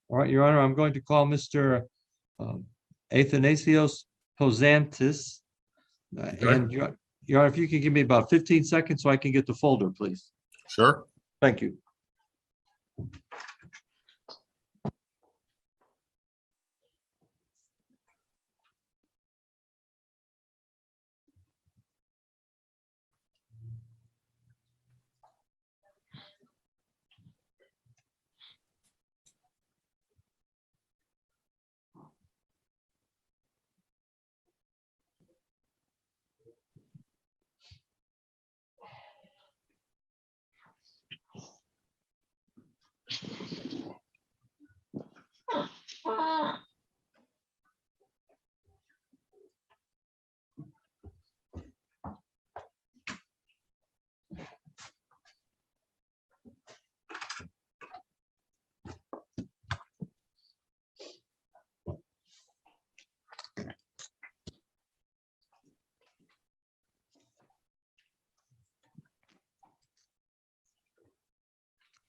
All right, Your Honor, I'm going to call Mr. Athanasios Pozantzis. And Your Honor, if you can give me about 15 seconds so I can get the folder, please. Sure. Thank you.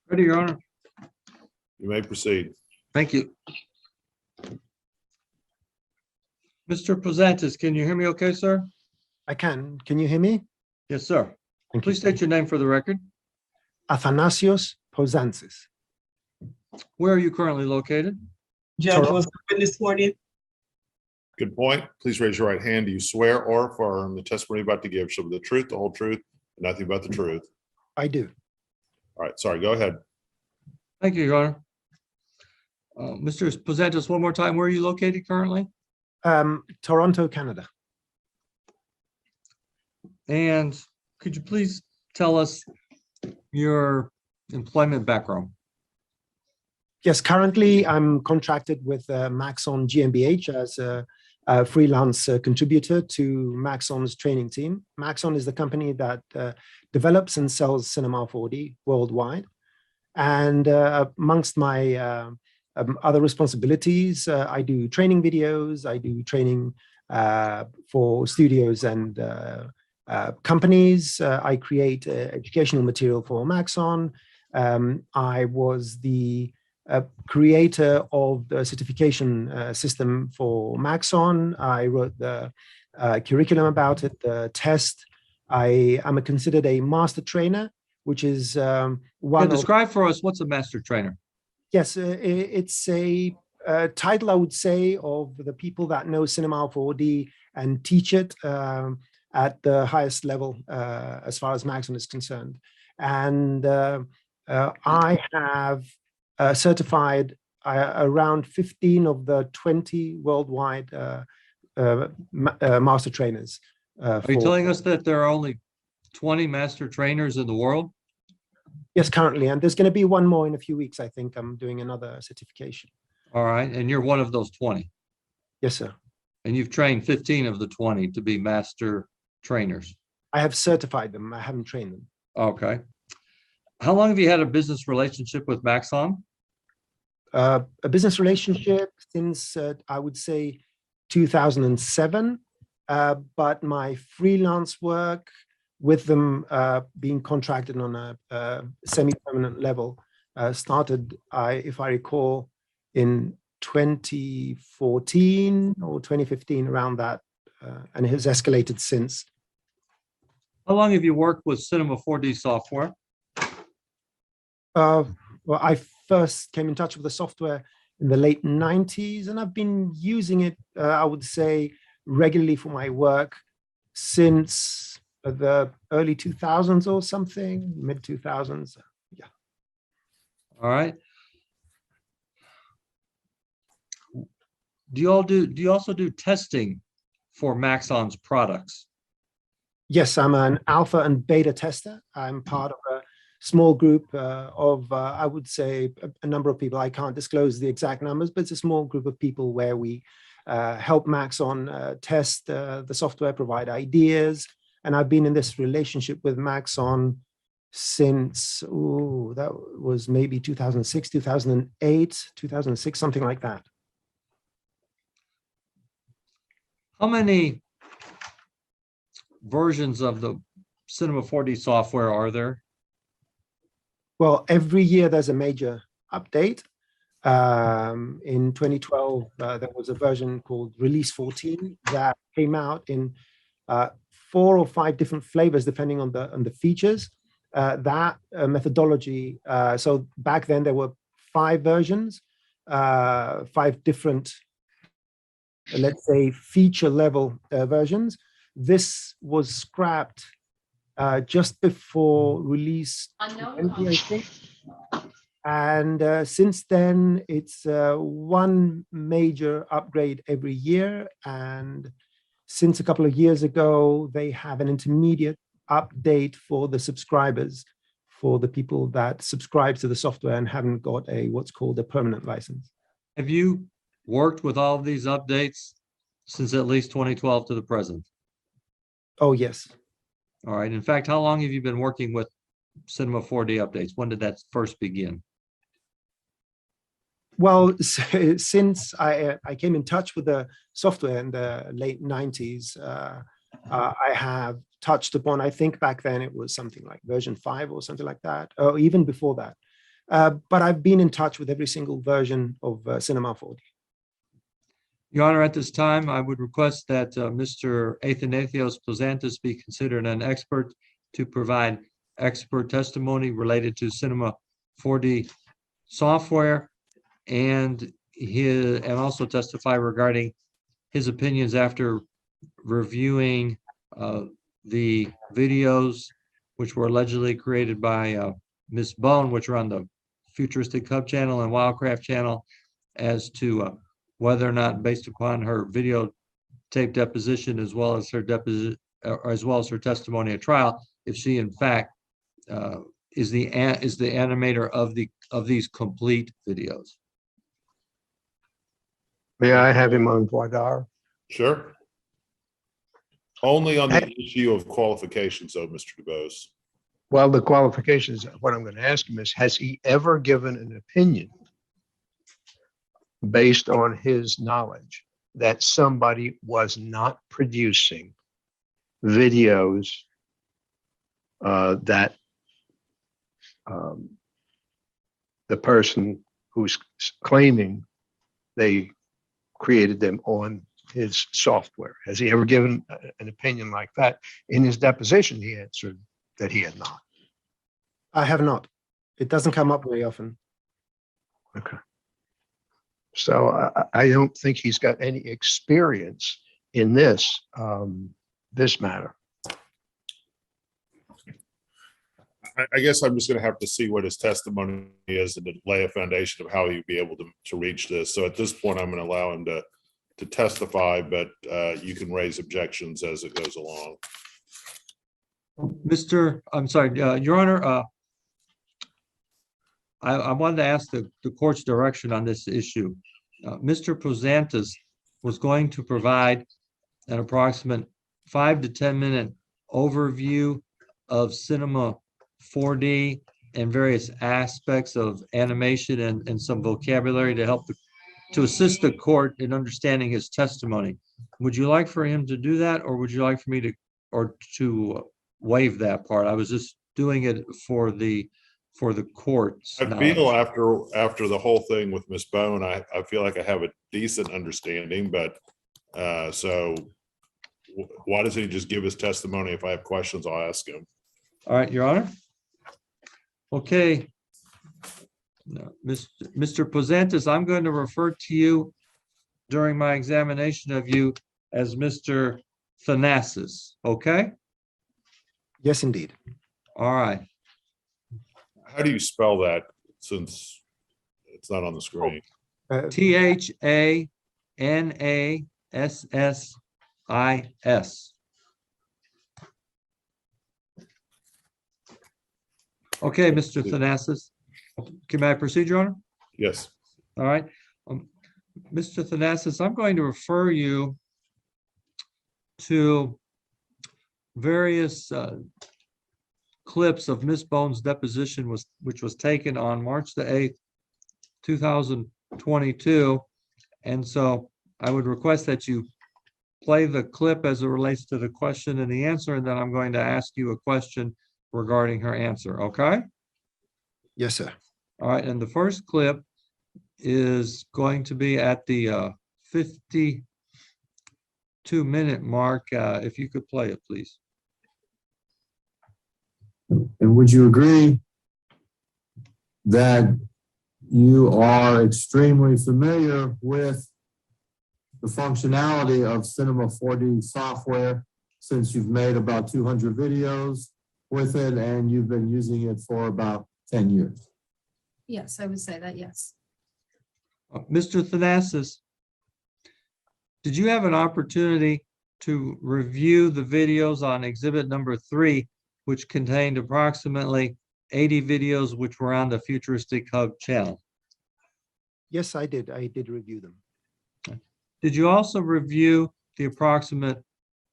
Ready, Your Honor. You may proceed. Thank you. Mr. Pozantzis, can you hear me okay, sir? I can. Can you hear me? Yes, sir. Thank Please you. state your name for the record. Athanasios Pozantzis. Where are you currently located? Judge Toronto. was open this morning. Good point. Please raise your right hand. Do you swear or affirm the testimony you're about to give shall be the truth, the whole truth, and nothing but the truth? I do. All right, sorry, go ahead. Thank you, Your Honor. Mr. Pozantzis, one more time, where are you located currently? Toronto, Canada. And could you please tell us your employment background? Yes, currently I'm contracted with Maxon GmbH as a freelance contributor to Maxon's training team. Maxon is the company that develops and sells Cinema 4D worldwide. And amongst my other responsibilities, I do training videos, I do training for studios and companies. I create educational material for Maxon. I was the creator of the certification system for Maxon. I wrote the curriculum about it, the test. I am considered a master trainer, which is one of— Describe for us, what's a master trainer? Yes, it's a title, I would say, of the people that know Cinema 4D and teach it at the highest level as far as Maxon is concerned. And I have certified around 15 of the 20 worldwide master trainers. Are you telling us that there are only 20 master trainers in the world? Yes, currently. And there's going to be one more in a few weeks. I think I'm doing another certification. All right, and you're one of those 20. Yes, sir. And you've trained 15 of the 20 to be master trainers. I have certified them. I haven't trained them. Okay. How long have you had a business relationship with Maxon? A business relationship since, I would say, 2007. But my freelance work with them being contracted on a semi-permanent level started, if I recall, in 2014 or 2015, around that, and it has escalated since. How long have you worked with Cinema 4D software? Well, I first came in touch with the software in the late 90s, and I've been using it, I would say, regularly for my work since the early 2000s or something, mid 2000s. Yeah. All right. Do you also do testing for Maxon's products? Yes, I'm an alpha and beta tester. I'm part of a small group of, I would say, a number of people. I can't disclose the exact numbers, but it's a small group of people where we help Maxon test the software, provide ideas. And I've been in this relationship with Maxon since, that was maybe 2006, 2008, 2006, something like that. How many versions of the Cinema 4D software are there? Well, every year there's a major update. In 2012, there was a version called Release 14 that came out in 4 or 5 different flavors, depending on the features. That methodology, so back then there were 5 versions, 5 different, let's say, feature level versions. This was scrapped just before release 20, I think. And since then, it's one major upgrade every year. And since a couple of years ago, they have an intermediate update for the subscribers, for the people that subscribe to the software and haven't got what's called a permanent license. Have you worked with all of these updates since at least 2012 to the present? Oh, yes. All right. In fact, how long have you been working with Cinema 4D updates? When did that first begin? Well, since I came in touch with the software in the late 90s, I have touched upon, I think back then it was something like version 5 or something like that, or even before that. But I've been in touch with every single version of Cinema 4D. Your Honor, at this time, I would request that Mr. Athanasios Pozantzis be considered an expert to provide expert testimony related to Cinema 4D software and also testify regarding his opinions after reviewing the videos which were allegedly created by Ms. Bone, which are on the Futuristichub channel and Wildcraft channel, as to whether or not, based upon her videotape deposition as well as her testimony at trial, if she in fact is the animator of these complete videos. May I have him on voir dire? Sure. Only on the issue of qualifications, though, Mr. DuBose. Well, the qualifications, what I'm going to ask him is, has he ever given an opinion based on his knowledge that somebody was not producing videos that the person who's claiming they created them on his software? Has he ever given an opinion like that? In his deposition, he answered that he had not. I have not. It doesn't come up very often. Okay. So I don't think he's got any experience in this matter. I guess I'm just going to have to see what his testimony is and to lay a foundation of how he'd be able to reach this. So at this point, I'm going to allow him to testify, but you can raise objections as it goes along. I'm sorry, Your Honor, I wanted to ask the court's direction on this issue. Mr. Pozantzis was going to provide an approximate 5 to 10 minute overview of Cinema 4D and various aspects of animation and some vocabulary to help to assist the court in understanding his testimony. Would you like for him to do that, or would you like for me to waive that part? I was just doing it for the courts. I feel after the whole thing with Ms. Bone, I feel like I have a decent understanding, but so why doesn't he just give his testimony? If I have questions, I'll ask him. All right, Your Honor. Okay. No, Mr. Pozantzis, I'm going to refer to you during my examination of you as Mr. Athanasios, okay? Yes, indeed. All right. How do you spell that, since it's not on the screen? Thanassis. Okay, Mr. Athanasios. Can I proceed, Your Honor? Yes. All right. Mr. Athanasios, I'm going to refer you to various clips of Ms. Bone's deposition, which was taken on March the 8th, 2022. And so I would request that you play the clip as it relates to the question and the answer, and then I'm going to ask you a question regarding her answer, okay? Yes, sir. All right, and the first clip is going to be at the 52-minute mark. If you could play it, please. And would you agree that you are extremely familiar with the functionality of Cinema 4D software since you've made about 200 videos with it and you've been using it for about 10 years? Yes, I would say that, yes. Mr. Athanasios, did you have an opportunity to review the videos on exhibit number 3, which contained approximately 80 videos which were on the Futuristichub channel? Yes, I did. I did review them. Did you also review the approximate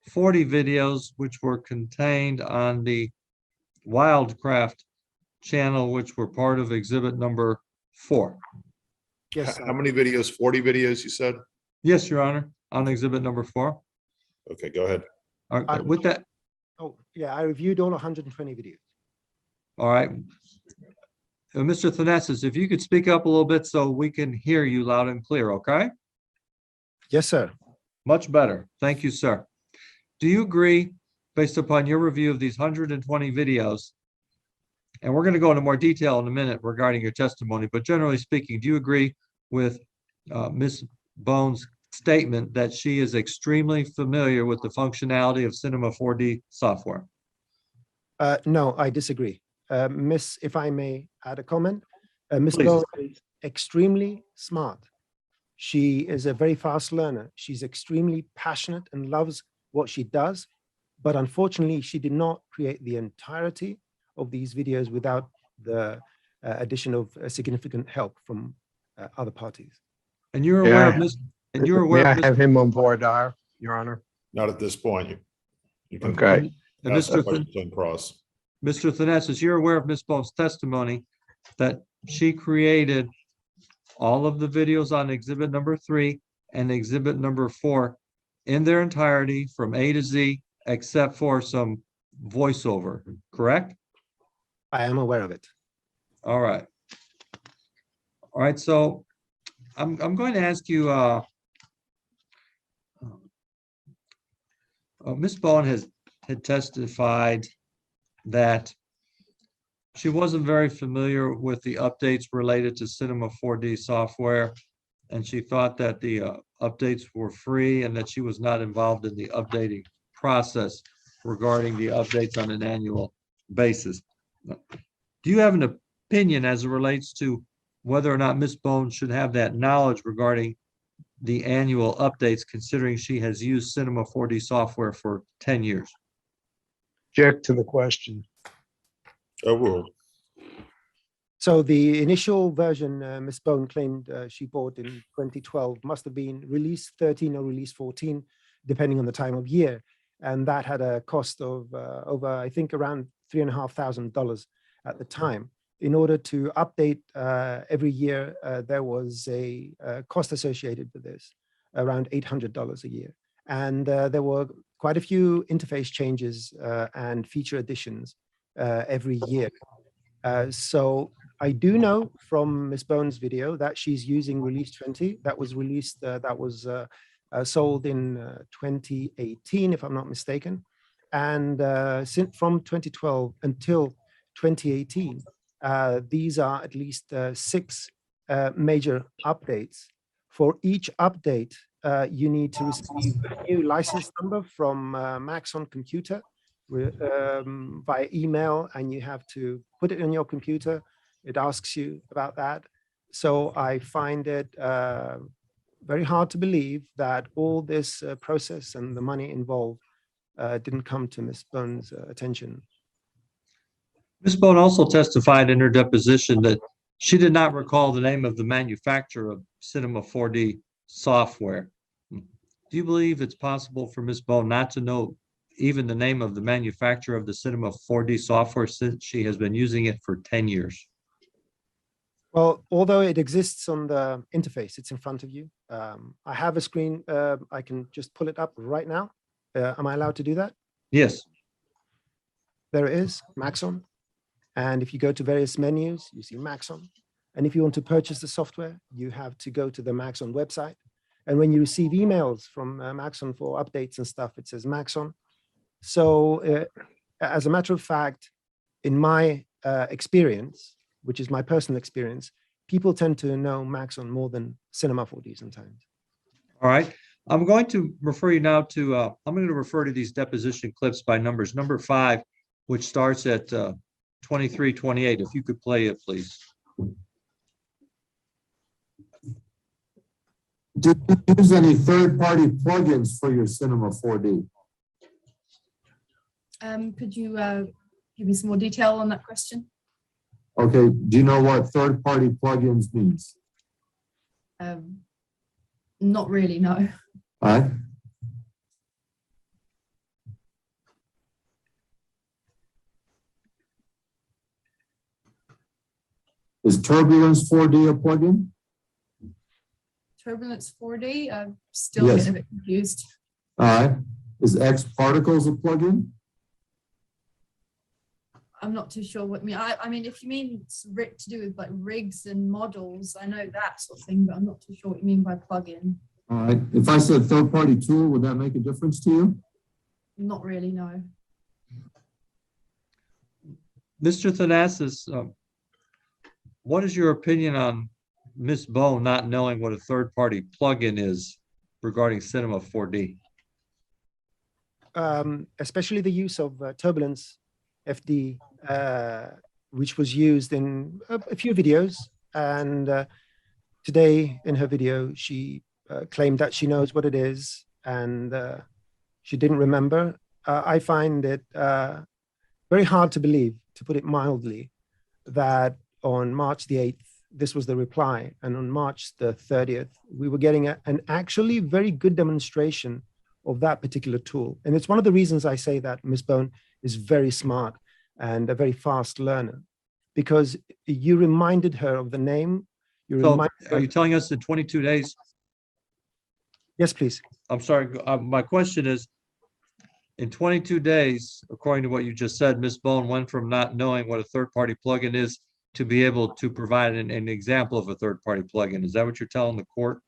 40 videos which were contained on the Wildcraft channel, which were part of exhibit number 4? Yes. How many videos? 40 videos, you said? Yes, Your Honor, on exhibit number 4. Okay, go ahead. All right, with that, Oh, yeah, I reviewed all 120 videos. all right. Mr. Athanasios, if you could speak up a little bit so we can hear you loud and clear, okay? Yes, sir. Much better. Thank you, sir. Do you agree, based upon your review of these 120 videos, and we're going to go into more detail in a minute regarding your testimony, but generally speaking, do you agree with Ms. Bone's statement that she is extremely familiar with the functionality of Cinema 4D software? No, I disagree. Miss, if I may add a comment, Miss Please. Bone is extremely smart. She is a very fast learner. She's extremely passionate and loves what she does. But unfortunately, she did not create the entirety of these videos without the addition of significant help from other parties. And you're aware of Yeah. Ms. And you're aware May I of Ms. have him on board, Your Honor? Not at this point. You can Okay. And ask Mr. questions on cross. Mr. Athanasios, you're aware of Ms. Bone's testimony that she created all of the videos on exhibit number 3 and exhibit number 4 in their entirety from A to Z, except for some voiceover, correct? I am aware of it. All right. All right, so I'm going to ask you, Ms. Bone had testified that she wasn't very familiar with the updates related to Cinema 4D software, and she thought that the updates were free and that she was not involved in the updating process regarding the updates on an annual basis. Do you have an opinion as it relates to whether or not Ms. Bone should have that knowledge regarding the annual updates, considering she has used Cinema 4D software for 10 years? Object to the question. Overruled. So the initial version Miss Bone claimed she bought in 2012 must have been release 13 or release 14, depending on the time of year. And that had a cost of over, I think, around $3,500 at the time. In order to update every year, there was a cost associated with this, around $800 a year. And there were quite a few interface changes and feature additions every year. So I do know from Ms. Bone's video that she's using release 20 that was released, that was sold in 2018, if I'm not mistaken. And since from 2012 until 2018, these are at least 6 major updates. For each update, you need to receive a new license number from Maxon Computer via email, and you have to put it in your computer. It asks you about that. So I find it very hard to believe that all this process and the money involved didn't come to Ms. Bone's attention. Ms. Bone also testified in her deposition that she did not recall the name of the manufacturer of Cinema 4D software. Do you believe it's possible for Ms. Bone not to know even the name of the manufacturer of the Cinema 4D software since she has been using it for 10 years? Well, although it exists on the interface, it's in front of you. I have a screen. I can just pull it up right now. Am I allowed to do that? Yes. There it is, Maxon. And if you go to various menus, you see Maxon. And if you want to purchase the software, you have to go to the Maxon website. And when you receive emails from Maxon for updates and stuff, it says Maxon. So as a matter of fact, in my experience, which is my personal experience, people tend to know Maxon more than Cinema 4D sometimes. All right. I'm going to refer you now to, I'm going to refer to these deposition clips by numbers. Number 5, which starts at 2328. If you could play it, please. Do you use any third-party plugins for your Cinema 4D? Could you give me some more detail on that question? Okay, do you know what third-party plugins means? Not really, no. All right. Is Turbulence 4D a plugin? Turbulence 4D, I'm still Yes. getting a bit confused. All right. Is X Particles a plugin? I'm not too sure what you mean. I mean, if you mean to do with like rigs and models, I know that sort of thing, but I'm not too sure what you mean by plugin. All right. If I said third-party tool, would that make a difference to you? Not really, no. Mr. Thanasis, what is your opinion on Ms. Bone not knowing what a third-party plugin is regarding Cinema 4D? Especially the use of Turbulence FD, which was used in a few videos. And today in her video, she claimed that she knows what it is, and she didn't remember. I find it very hard to believe, to put it mildly, that on March the 8th, this was the reply. And on March the 30th, we were getting an actually very good demonstration of that particular tool. And it's one of the reasons I say that Ms. Bone is very smart and a very fast learner, because you reminded her of the name. You So reminded are her. you telling us in 22 days? Yes, please. I'm sorry, my question is, in 22 days, according to what you just said, Ms. Bone went from not knowing what a third-party plugin is to be able to provide an example of a third-party plugin. Is that what you're telling the court?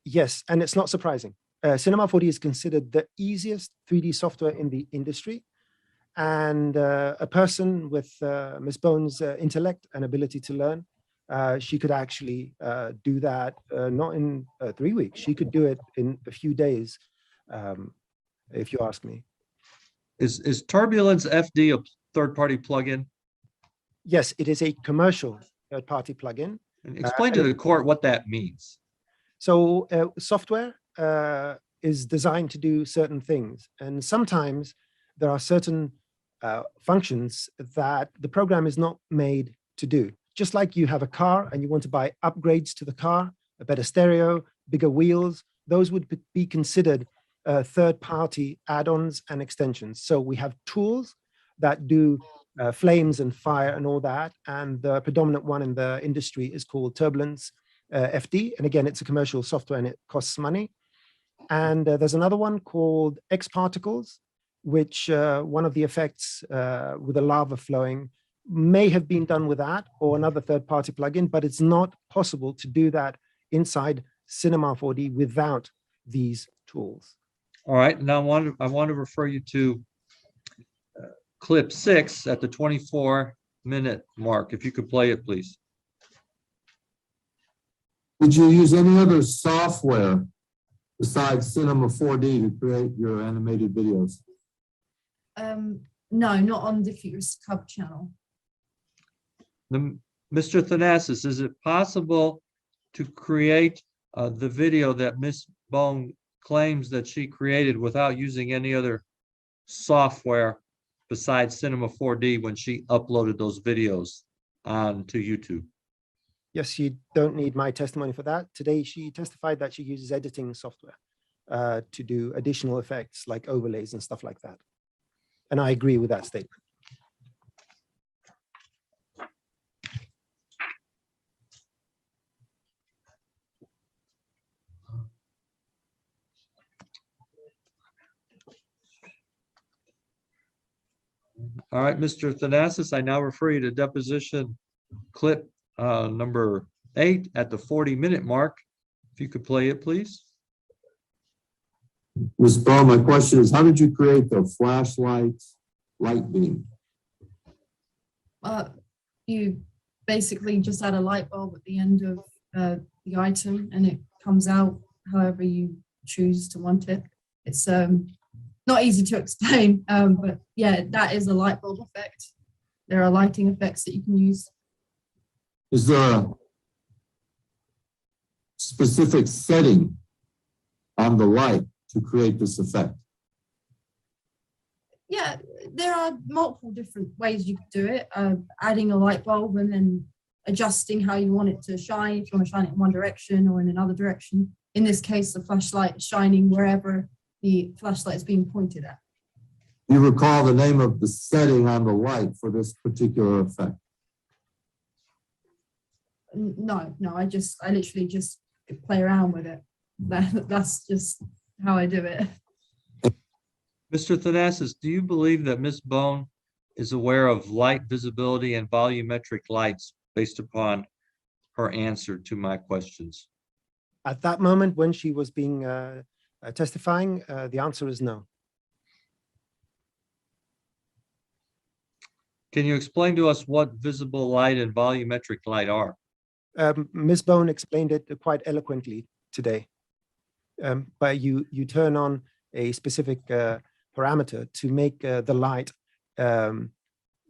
Yes, and it's not surprising. Cinema 4D is considered the easiest 3D software in the industry. And a person with Ms. Bone's intellect and ability to learn, she could actually do that not in 3 weeks. She could do it in a few days, if you ask me. Is Turbulence FD a third-party plugin? Yes, it is a commercial third-party plugin. And explain to the court what that means. So software is designed to do certain things. And sometimes there are certain functions that the program is not made to do. Just like you have a car and you want to buy upgrades to the car, a better stereo, bigger wheels, those would be considered third-party add-ons and extensions. So we have tools that do flames and fire and all that. And the predominant one in the industry is called Turbulence FD. And again, it's a commercial software and it costs money. And there's another one called X Particles, which one of the effects with the lava flowing may have been done with that or another third-party plugin, but it's not possible to do that inside Cinema 4D without these tools. All right, now I want to refer you to clip 6 at the 24-minute mark. If you could play it, please. Did you use any other software besides Cinema 4D to create your animated videos? No, not on the Futuristichub channel. Mr. Thanasis, is it possible to create the video that Ms. Bone claims that she created without using any other software besides Cinema 4D when she uploaded those videos onto YouTube? Yes, you don't need my testimony for that. Today, she testified that she uses editing software to do additional effects like overlays and stuff like that. And I agree with that statement. All right, Mr. Thanasis, I now refer you to deposition clip number 8 at the 40-minute mark. If you could play it, please. Ms. Bone, my question is, how did you create the flashlight light beam? You basically just add a light bulb at the end of the item, and it comes out however you choose to want it. It's not easy to explain, but yeah, that is a light bulb effect. There are lighting effects that you can use. Is there a specific setting on the light to create this effect? Yeah, there are multiple different ways you could do it. Adding a light bulb and then adjusting how you want it to shine, if you want to shine it in one direction or in another direction. In this case, the flashlight is shining wherever the flashlight is being pointed at. Do you recall the name of the setting on the light for this particular effect? No, I literally just play around with it. That's just how I do it. Mr. Athanasios, do you believe that Ms. Bone is aware of light visibility and volumetric lights based upon her answer to my questions? At that moment when she was being testifying, the answer is no. Can you explain to us what visible light and volumetric light are? Ms. Bone explained it quite eloquently today. But you turn on a specific parameter to make the light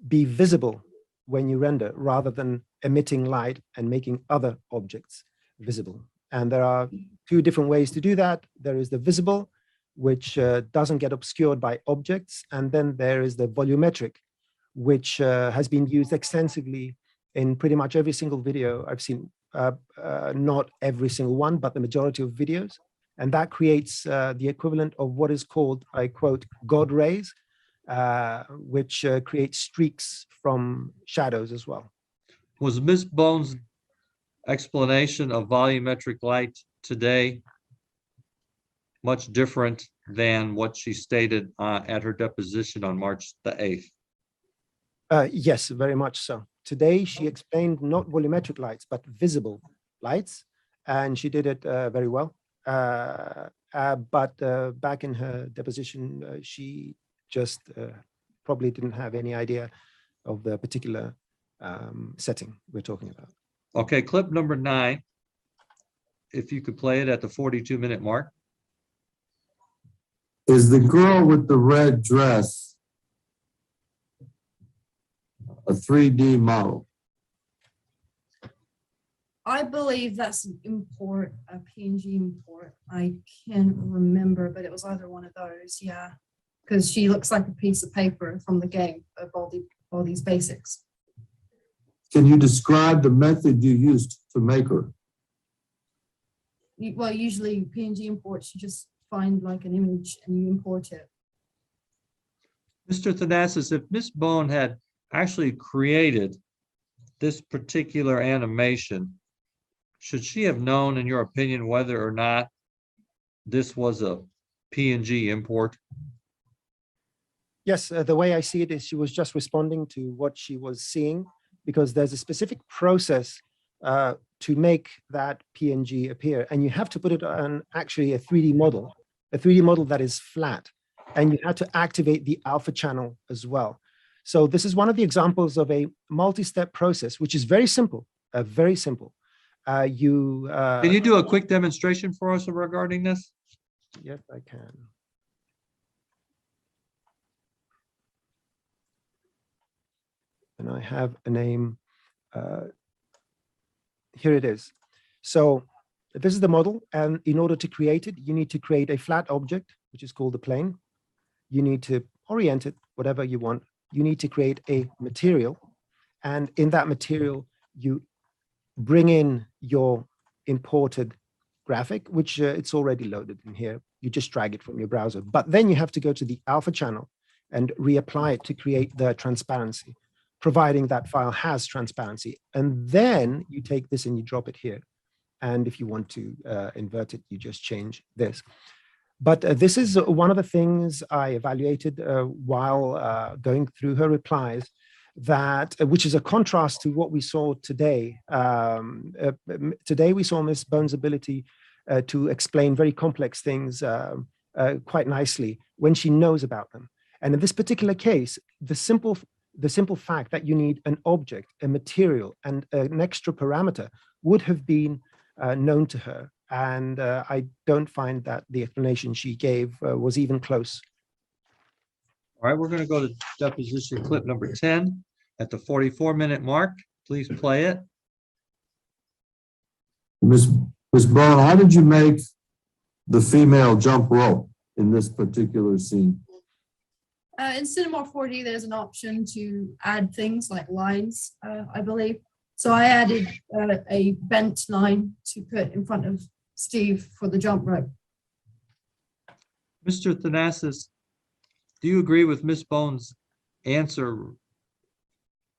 be visible when you render, rather than emitting light and making other objects visible. And there are two different ways to do that. There is the visible, which doesn't get obscured by objects. And then there is the volumetric, which has been used extensively in pretty much every single video I've seen, not every single one, but the majority of videos. And that creates the equivalent of what is called, I quote, God rays, which create streaks from shadows as well. Was Ms. Bone's explanation of volumetric light today much different than what she stated at her deposition on March the 8th? Yes, very much so. Today, she explained not volumetric lights, but visible lights, and she did it very well. But back in her deposition, she just probably didn't have any idea of the particular setting we're talking about. Okay, clip number 9. If you could play it at the 42-minute mark. Is the girl with the red dress a 3D model? I believe that's an import, a PNG import. I can't remember, but it was either one of those, yeah. Because she looks like a piece of paper from the game of all these basics. Can you describe the method you used to make her? Well, usually PNG imports, you just find like an image and you import it. Mr. Athanasios, if Ms. Bone had actually created this particular animation, should she have known, in your opinion, whether or not this was a PNG import? Yes, the way I see it is she was just responding to what she was seeing, because there's a specific process to make that PNG appear. And you have to put it on actually a 3D model that is flat. And you have to activate the alpha channel as well. So this is one of the examples of a multi-step process, which is very simple, very simple. Can you do a quick demonstration for us regarding this? Yes, I can. And I have a name. Here it is. So this is the model. And in order to create it, you need to create a flat object, which is called the plane. You need to orient it, whatever you want. You need to create a material. And in that material, you bring in your imported graphic, which it's already loaded in here. You just drag it from your browser. But then you have to go to the alpha channel and reapply it to create the transparency, providing that file has transparency. And then you take this and you drop it here. And if you want to invert it, you just change this. But this is one of the things I evaluated while going through her replies. that which is a contrast to what we saw today. Today we saw Ms. Bones' ability to explain very complex things quite nicely when she knows about them. And in this particular case, the simple fact that you need an object, a material, and an extra parameter would have been known to her. And I don't find that the explanation she gave was even close. All right, we're going to go to deposition clip number 10 at the 44-minute mark. Please play it. Ms. Bone, how did you make the female jump rope in this particular scene? In Cinema 4D, there's an option to add things like lines, I believe. So I added a bent line to put in front of Steve for the jump rope. Mr. Athanasios, do you agree with Ms. Bones' answer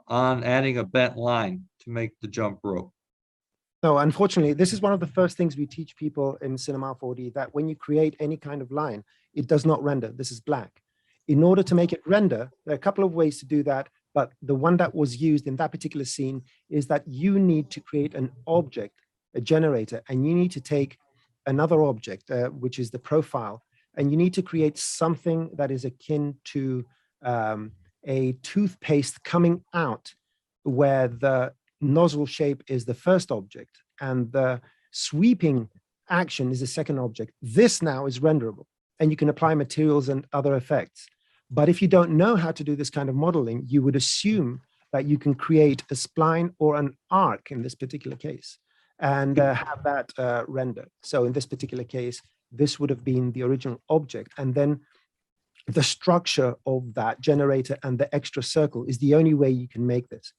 on adding a bent line to make the jump rope? No, unfortunately, this is one of the first things we teach people in Cinema 4D, that when you create any kind of line, it does not render. This is black. In order to make it render, there are a couple of ways to do that, but the one that was used in that particular scene is that you need to create an object, a generator, and you need to take another object, which is the profile, and you need to create something that is akin to a toothpaste coming out where the nozzle shape is the first object and the sweeping action is the second object. This now is renderable, and you can apply materials and other effects. But if you don't know how to do this kind of modeling, you would assume that you can create a spline or an arc in this particular case and have that render. So in this particular case, this would have been the original object. And then the structure of that generator and the extra circle is the only way you can make this.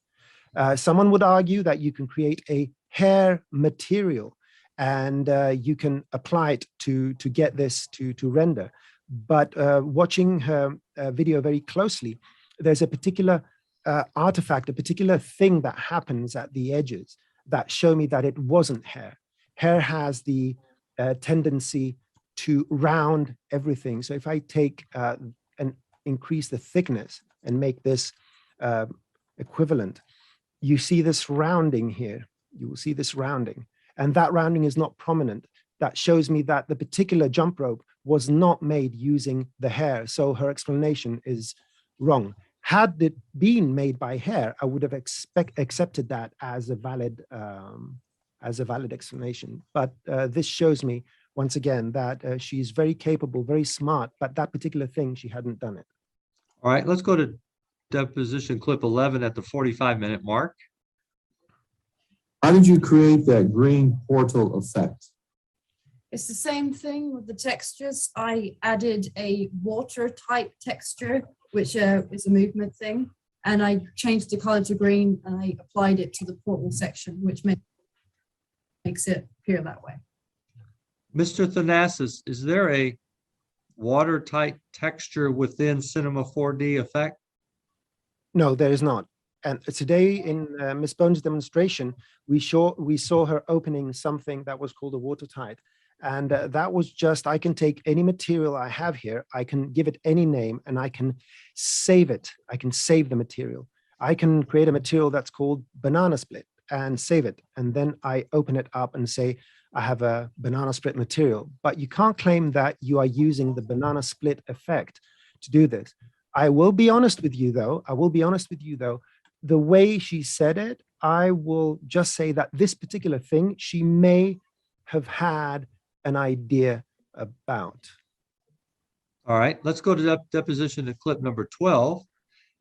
Someone would argue that you can create a hair material and you can apply it to get this to render. But watching her video very closely, there's a particular artifact, a particular thing that happens at the edges that show me that it wasn't hair. Hair has the tendency to round everything. So if I take and increase the thickness and make this equivalent, you see this rounding here. You will see this rounding, and that rounding is not prominent. That shows me that the particular jump rope was not made using the hair. So her explanation is wrong. Had it been made by hair, I would have accepted that as a valid explanation. But this shows me once again that she's very capable, very smart, but that particular thing, she hadn't done it. All right, let's go to deposition clip 11 at the 45-minute mark. How did you create that green portal effect? It's the same thing with the textures. I added a water type texture, which is a movement thing. And I changed the color to green and I applied it to the portal section, which makes it appear that way. Mr. Athanasios, is there a watertight texture within Cinema 4D effect? No, there is not. And today in Ms. Bones' demonstration, we saw her opening something that was called a watertight. And that was just, I can take any material I have here, I can give it any name, and I can save it. I can save the material. I can create a material that's called banana split and save it. And then I open it up and say, I have a banana split material. But you can't claim that you are using the banana split effect to do this. I will be honest with you, though. The way she said it, I will just say that this particular thing, she may have had an idea about. All right, let's go to deposition to clip number 12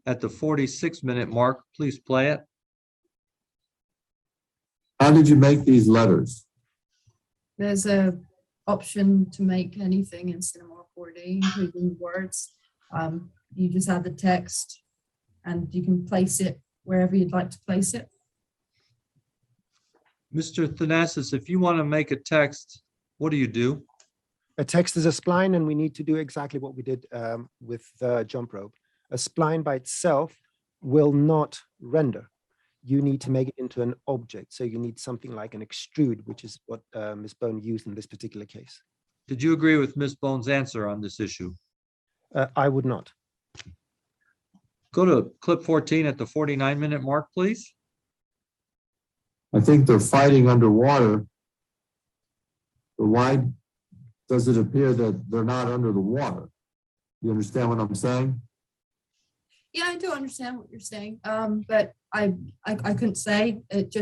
at the 46-minute mark. Please play it. How did you make these letters? There's a option to make anything in Cinema 4D, including words. You just add the text and you can place it wherever you'd like to place it. Mr. Athanasios, if you want to make a text, what do you do? A text is a spline, and we need to do exactly what we did with the jump rope. A spline by itself will not render. You need to make it into an object. So you need something like an extrude, which is what Ms. Bone used in this particular case. Did you agree with Ms. Bone's answer on this issue? I would not. Go to clip 14 at the 49-minute mark, please. I think they're fighting underwater. But why does it appear that they're not under the water? You understand what I'm saying? Yeah, I do understand what you're saying. But I couldn't say. It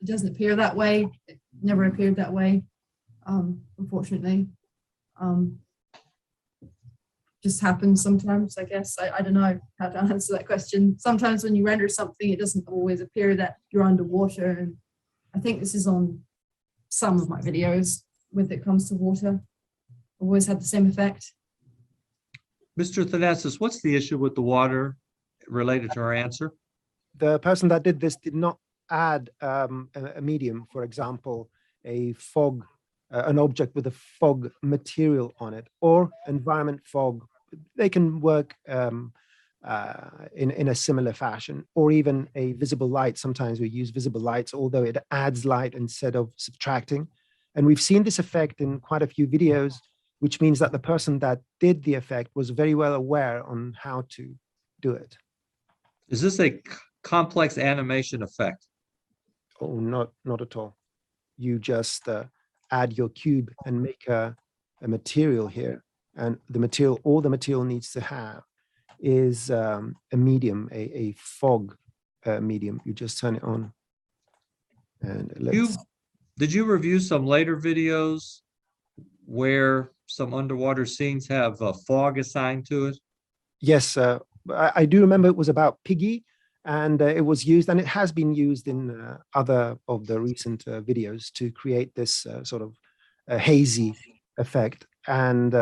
doesn't appear that way. It never appeared that way. Unfortunately. Just happens sometimes, I guess. I don't know how to answer that question. Sometimes when you render something, it doesn't always appear that you're underwater. And I think this is on some of my videos when it comes to water. I've always had the same effect. Mr. Athanasios, what's the issue with the water related to our answer? The person that did this did not add a medium, for example, a fog, an object with a fog material on it, or environment fog. They can work in a similar fashion, or even a visible light. Sometimes we use visible lights, although it adds light instead of subtracting. And we've seen this effect in quite a few videos, which means that the person that did the effect was very well aware on how to do it. Is this a complex animation effect? Oh, not at all. You just add your cube and make a material here. And all the material needs to have is a medium, a fog medium. You just turn it on. And Did you review some later videos where some underwater scenes have fog assigned to it? Yes, I do remember it was about Piggy, and it was used, and it has been used in other of the recent videos to create this sort of hazy effect. And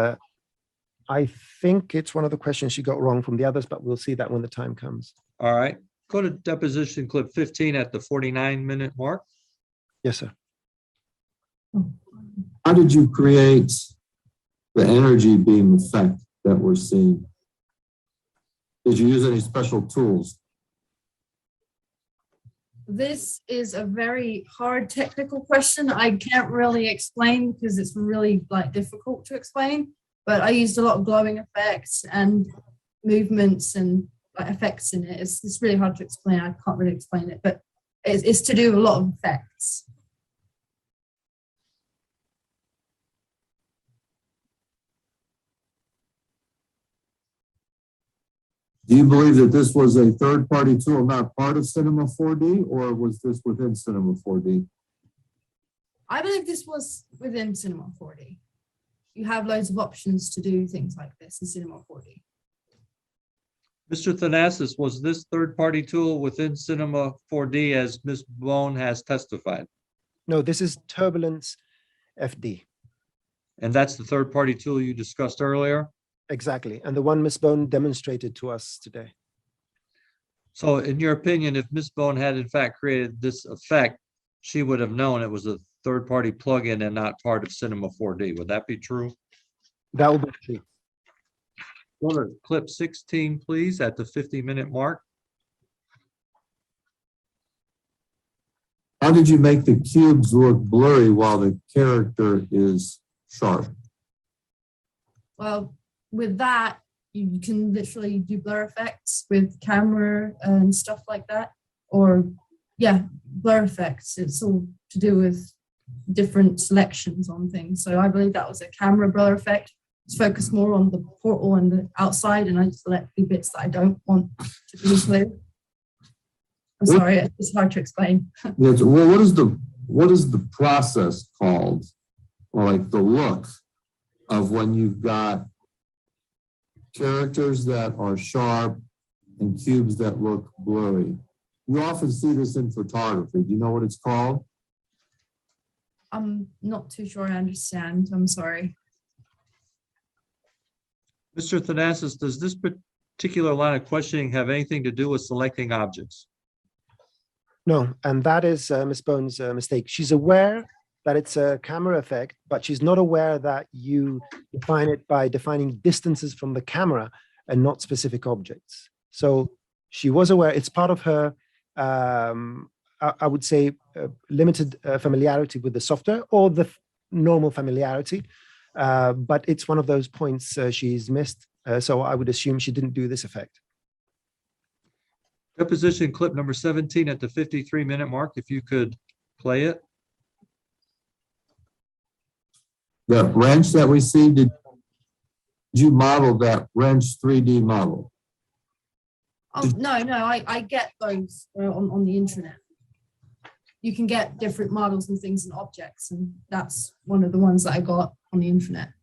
I think it's one of the questions she got wrong from the others, but we'll see that when the time comes. All right. Go to deposition clip 15 at the 49-minute mark. Yes, sir. How did you create the energy beam effect that we're seeing? Did you use any special tools? This is a very hard technical question. I can't really explain because it's really difficult to explain, but I used a lot of glowing effects and movements and effects in it. It's really hard to explain. I can't really explain it, but it's to do with a lot of effects. Do you believe that this was a third-party tool, not part of Cinema 4D, or was this within Cinema 4D? I believe this was within Cinema 4D. You have loads of options to do things like this in Cinema 4D. Mr. Athanasios, was this third-party tool within Cinema 4D as Ms. Bone has testified? No, this is Turbulence FD. And that's the third-party tool you discussed earlier? Exactly. And the one Ms. Bone demonstrated to us today. So in your opinion, if Ms. Bone had in fact created this effect, she would have known it was a third-party plugin and not part of Cinema 4D. Would that be true? That will be true. Go to clip 16, please, at the 50-minute mark. How did you make the cubes look blurry while the character is sharp? Well, with that, you can literally do blur effects with camera and stuff like that. Or, yeah, blur effects. It's all to do with different selections on things. So I believe that was a camera blur effect. It's focused more on the portal and the outside, and I just select the bits that I don't want to be clear. I'm sorry, it's hard to explain. Yes, well, what is the process called, or like the look of when you've got characters that are sharp and cubes that look blurry? You often see this in photography. Do you know what it's called? I'm not too sure I understand. I'm sorry. Mr. Athanasios, does this particular line of questioning have anything to do with selecting objects? No, and that is Ms. Bone's mistake. She's aware that it's a camera effect, but she's not aware that you define it by defining distances from the camera and not specific objects. So she was aware. It's part of her, I would say, limited familiarity with the software, or the normal familiarity. But it's one of those points she's missed. So I would assume she didn't do this effect. Deposition clip number 17 at the 53-minute mark, if you could play it. The wrench that we see, did you model that wrench 3D model? Oh, no, I get those on the internet. You can get different models and things and objects, and that's one of the ones that I got on the internet.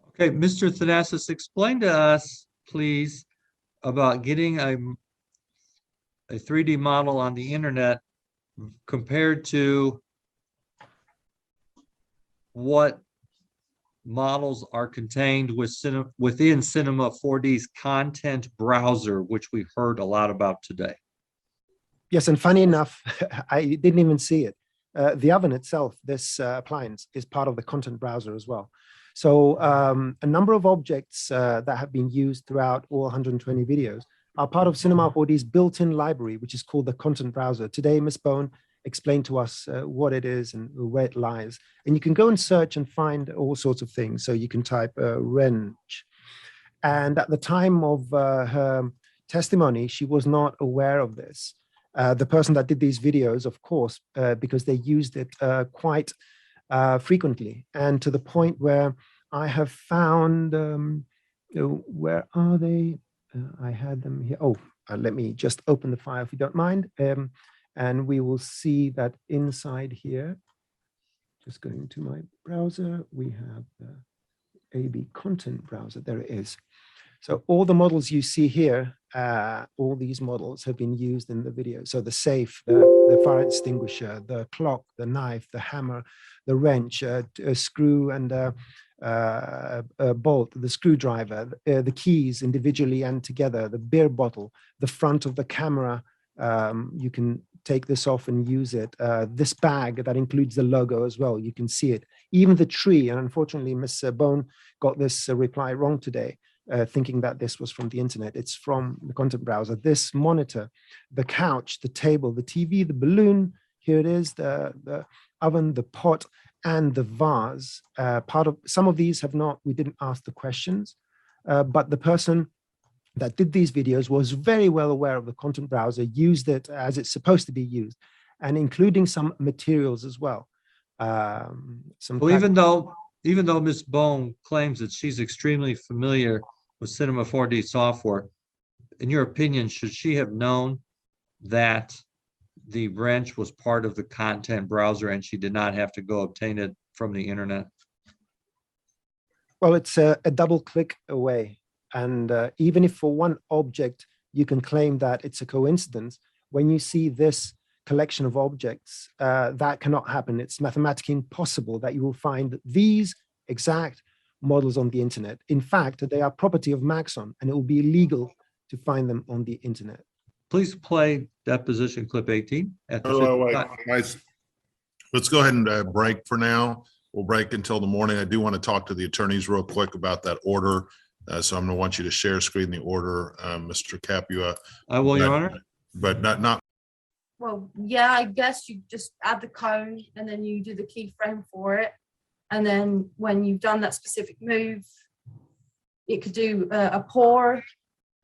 Okay, Mr. Thanasis, explain to us, please, about getting a 3D model on the internet compared to what models are contained within Cinema 4D's content browser, which we heard a lot about today. Yes, and funny enough, I didn't even see it. The oven itself, this appliance, is part of the content browser as well. So a number of objects that have been used throughout all 120 videos are part of Cinema 4D's built-in library, which is called the content browser. Today, Ms. Bone explained to us what it is and where it lies. And you can go and search and find all sorts of things. So you can type wrench. And at the time of her testimony, she was not aware of this. The person that did these videos, of course, because they used it quite frequently, and to the point where I have found, where are they? I had them here. Oh, let me just open the file if you don't mind. And we will see that inside here, just going to my browser, we have the AB content browser. There it is. So all the models you see here, all these models have been used in the video. So the safe, the fire extinguisher, the clock, the knife, the hammer, the wrench, a screw and a bolt, the screwdriver, the keys individually and together, the beer bottle, the front of the camera. You can take this off and use it. This bag that includes the logo as well, you can see it. Even the tree, and unfortunately, Ms. Bone got this reply wrong today. Thinking that this was from the internet. It's from the content browser. This monitor, the couch, the table, the TV, the balloon, here it is, the oven, the pot, and the vase. Part of some of these have not, we didn't ask the questions, but the person that did these videos was very well aware of the content browser, used it as it's supposed to be used, and including some materials as well. Well, even though Ms. Bone claims that she's extremely familiar with Cinema 4D software, in your opinion, should she have known that the wrench was part of the content browser and she did not have to go obtain it from the internet? Well, it's a double click away. And even if for one object, you can claim that it's a coincidence, when you see this collection of objects, that cannot happen. It's mathematically impossible that you will find these exact models on the internet. In fact, they are property of Maxon, and it will be illegal to find them on the internet. Please play deposition clip 18. Wait. Let's go ahead and break for now. We'll break until the morning. I do want to talk to the attorneys real quick about that order. So I'm going to want you to share screen the order, Mr. Capua. I will, Your Honor. But not. Well, yeah, I guess you just add the cone and then you do the keyframe for it. And then when you've done that specific move, it could do a pour,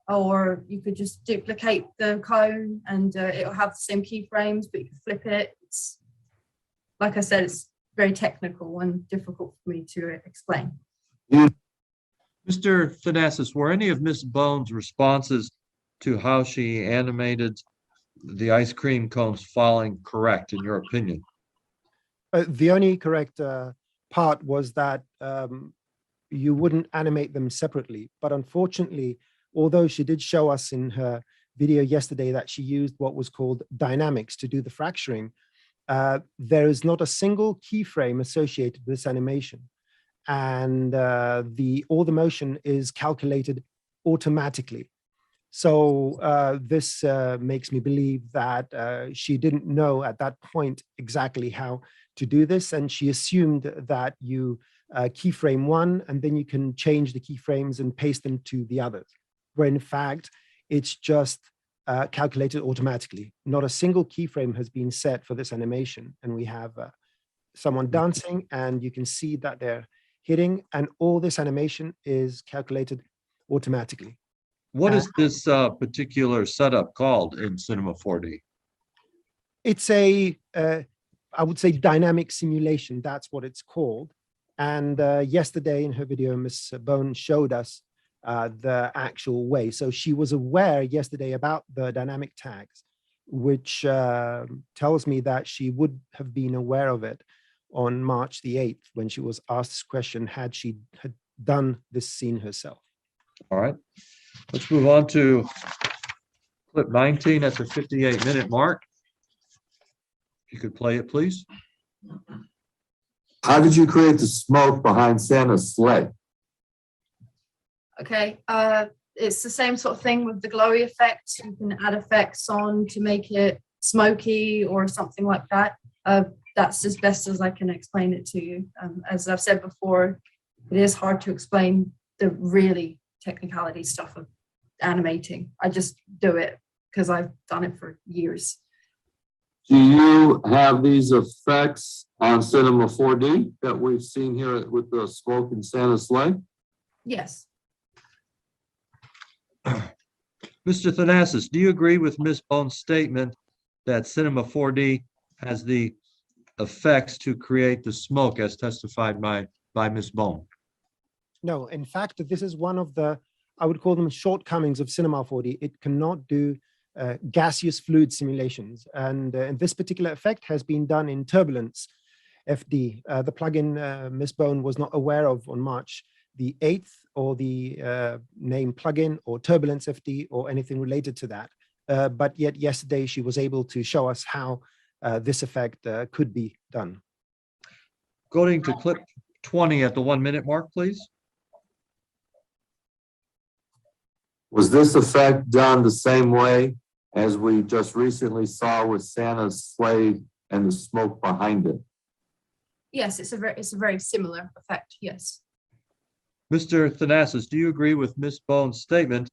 or you could just duplicate the cone and it'll have the same keyframes, but you can flip it. It's, like I said, it's very technical and difficult for me to explain. Mr. Thanasis, were any of Ms. Bone's responses to how she animated the ice cream cones falling correct, in your opinion? The only correct part was that you wouldn't animate them separately. But unfortunately, although she did show us in her video yesterday that she used what was called dynamics to do the fracturing, there is not a single keyframe associated with this animation. And all the motion is calculated automatically. So this makes me believe that she didn't know at that point exactly how to do this. And she assumed that you keyframe one and then you can change the keyframes and paste them to the others, where in fact, it's just calculated automatically. Not a single keyframe has been set for this animation. And we have someone dancing and you can see that they're hitting, and all this animation is calculated automatically. What is this particular setup called in Cinema 4D? It's a, I would say, dynamic simulation. That's what it's called. And yesterday in her video, Ms. Bone showed us the actual way. So she was aware yesterday about the dynamic tags, which tells me that she would have been aware of it on March the 8th when she was asked this question, had she had done this scene herself. All right, let's move on to clip 19 at the 58-minute mark. If you could play it, please. How did you create the smoke behind Santa's sleigh? Okay, it's the same sort of thing with the glowy effect. You can add effects on to make it smoky or something like that. That's as best as I can explain it to you. As I've said before, it is hard to explain the really technicality stuff of animating. I just do it because I've done it for years. Do you have these effects on Cinema 4D that we've seen here with the smoke and Santa's sleigh? Yes. Mr. Athanasios, do you agree with Ms. Bone's statement that Cinema 4D has the effects to create the smoke as testified by Ms. Bone? No, in fact, this is one of the, I would call them shortcomings of Cinema 4D. It cannot do gaseous fluid simulations. And this particular effect has been done in Turbulence FD, the plugin Ms. Bone was not aware of on March the 8th, or the name plugin or Turbulence FD or anything related to that. But yet yesterday she was able to show us how this effect could be done. Going to clip 20 at the 1-minute mark, please. Was this effect done the same way as we just recently saw with Santa's sleigh and the smoke behind it? Yes, it's a very similar effect. Yes. Mr. Athanasios, do you agree with Ms. Bone's statement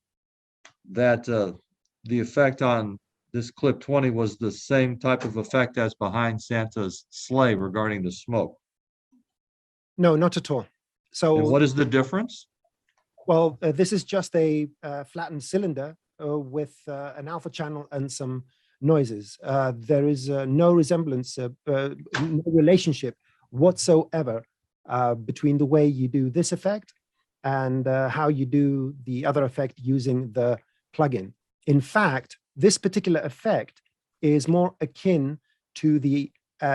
that the effect on this clip 20 was the same type of effect as behind Santa's sleigh regarding the smoke? No, not at all. So And what is the difference? well, this is just a flattened cylinder with an alpha channel and some noises. There is no resemblance, no relationship whatsoever between the way you do this effect and how you do the other effect using the plugin. In fact, this particular effect is more akin to the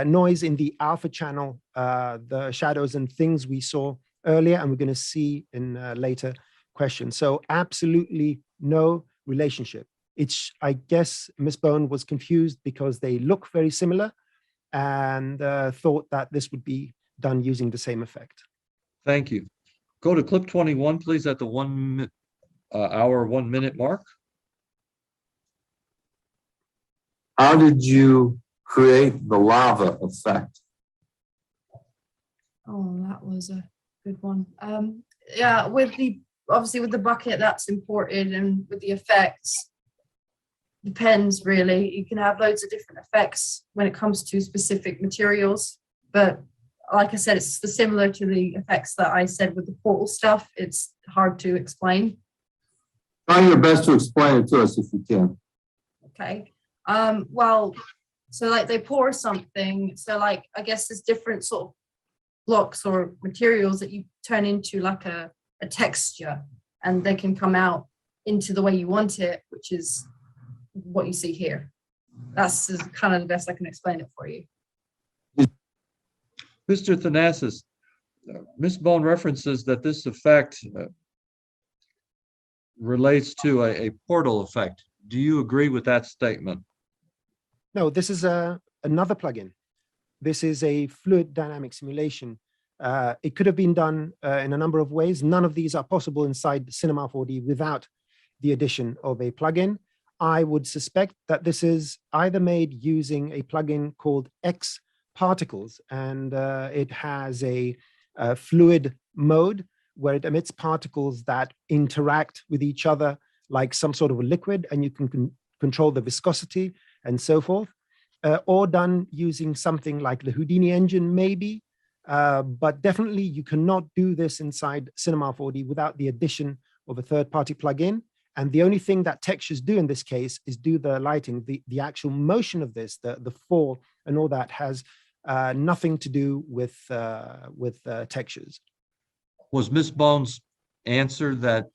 noise in the alpha channel, the shadows and things we saw earlier, and we're going to see in later questions. So absolutely no relationship. It's, I guess Ms. Bone was confused because they look very similar and thought that this would be done using the same effect. Thank you. Go to clip 21, please, at the 1 hour, 1 minute mark. How did you create the lava effect? Oh, that was a good one. Yeah, with the obviously with the bucket that's imported, and with the effects, depends really. You can have loads of different effects when it comes to specific materials, but like I said, it's similar to the effects that I said with the portal stuff. It's hard to explain. Try your best to explain it to us if you can. Okay. Well, so like they pour something. So like, I guess there's different sort of blocks or materials that you turn into like a texture, and they can come out into the way you want it, which is what you see here. That's kind of the best I can explain it for you. Mr. Athanasios, Ms. Bone references that this effect relates to a portal effect. Do you agree with that statement? No, this is another plugin. This is a fluid dynamic simulation. It could have been done in a number of ways. None of these are possible inside Cinema 4D without the addition of a plugin. I would suspect that this is either made using a plugin called X Particles, and it has a fluid mode where it emits particles that interact with each other like some sort of a liquid, and you can control the viscosity and so forth, or done using something like the Houdini engine maybe, but definitely you cannot do this inside Cinema 4D without the addition of a third-party plugin. And the only thing that textures do in this case is do the lighting. The actual motion of this, the fall and all that has nothing to do with textures. Was Ms. Bones' answer that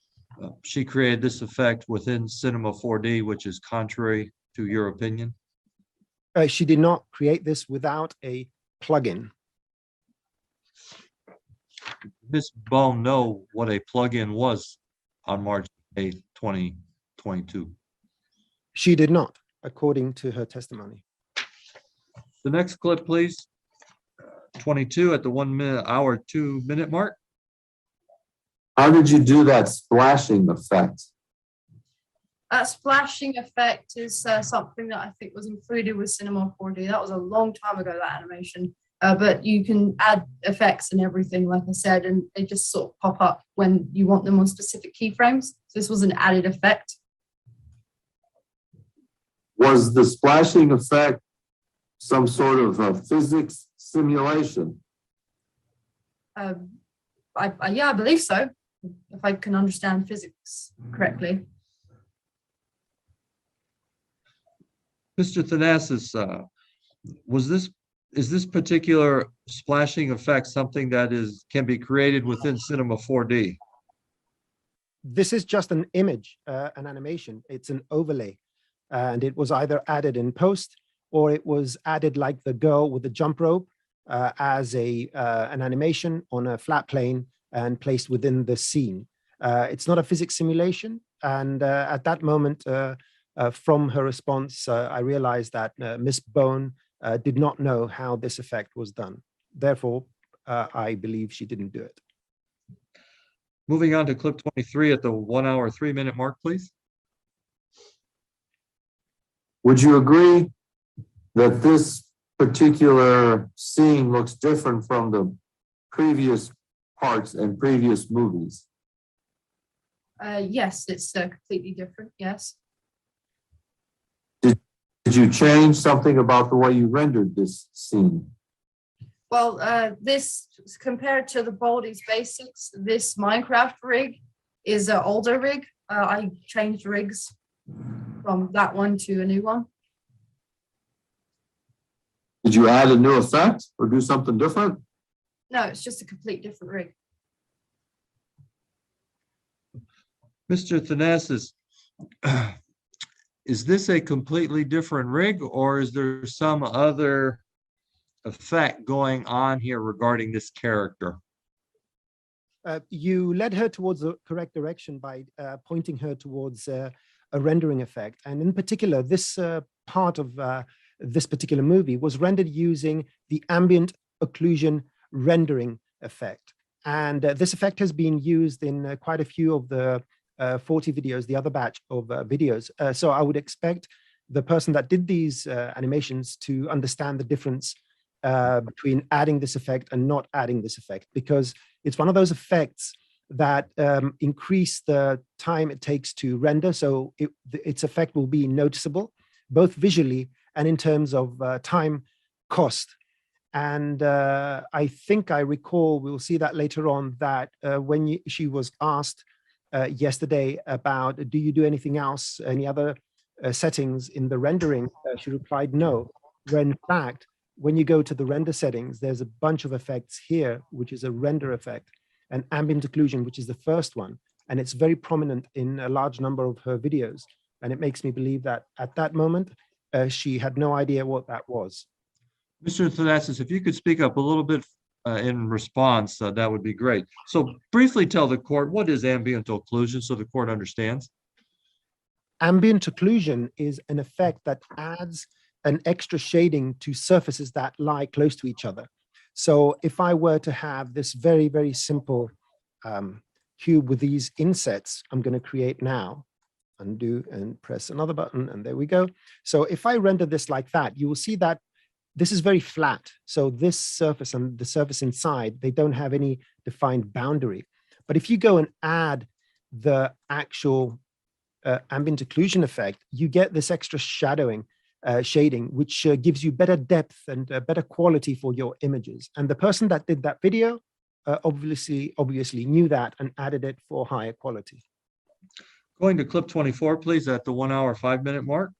she created this effect within Cinema 4D, which is contrary to your opinion? She did not create this without a plugin. Ms. Bone know what a plugin was on March 8th, 2022? She did not, according to her testimony. The next clip, please. 22 at the 1 minute, hour, 2 minute mark. How did you do that splashing effect? That splashing effect is something that I think was included with Cinema 4D. That was a long time ago, that animation. But you can add effects and everything, like I said, and they just sort of pop up when you want them on specific keyframes. So this was an added effect. Was the splashing effect some sort of a physics simulation? Yeah, I believe so, if I can understand physics correctly. Mr. Thanasis, is this particular splashing effect something that can be created within Cinema 4D? This is just an image, an animation. It's an overlay, and it was either added in post or it was added like the girl with the jump rope as an animation on a flat plane and placed within the scene. It's not a physics simulation, and at that moment, from her response, I realized that Miss Bone did not know how this effect was done. Therefore, I believe she didn't do it. Moving on to clip 23 at the 1 hour, 3 minute mark, please. Would you agree that this particular scene looks different from the previous parts and previous movies? Yes, it's completely different, yes. Did you change something about the way you rendered this scene? Well, this, compared to the Baldi's Basics, this Minecraft rig is an older rig. I changed rigs from that one to a new one. Did you add a new effect or do something different? No, it's just a complete different rig. Mr. Thanasis, is this a completely different rig, or is there some other effect going on here regarding this character? You led her towards the correct direction by pointing her towards a rendering effect. And in particular, this part of this particular movie was rendered using the ambient occlusion rendering effect. And this effect has been used in quite a few of the 40 videos, the other batch of videos. So I would expect the person that did these animations to understand the difference between adding this effect and not adding this effect, because it's one of those effects that increase the time it takes to render. So its effect will be noticeable, both visually and in terms of time cost. And I think I recall, we'll see that later on, that when she was asked yesterday about, do you do anything else, any other settings in the rendering, she replied no, when in fact, when you go to the render settings, there's a bunch of effects here, which is a render effect, and ambient occlusion, which is the first one. And it's very prominent in a large number of her videos. And it makes me believe that at that moment, she had no idea what that was. Mr. Thanasis, if you could speak up a little bit in response, that would be great. So briefly tell the court, what is ambient occlusion so the court understands? Ambient occlusion is an effect that adds an extra shading to surfaces that lie close to each other. So if I were to have this very, very simple cube with these insets, I'm going to create now, undo and press another button, and there we go. So if I render this like that, you will see that this is very flat. So this surface and the surface inside, they don't have any defined boundary. But if you go and add the actual ambient occlusion effect, you get this extra shadowing, shading, which gives you better depth and better quality for your images. And the person that did that video obviously knew that and added it for higher quality. Going to clip 24, please, at the 1 hour, 5 minute mark.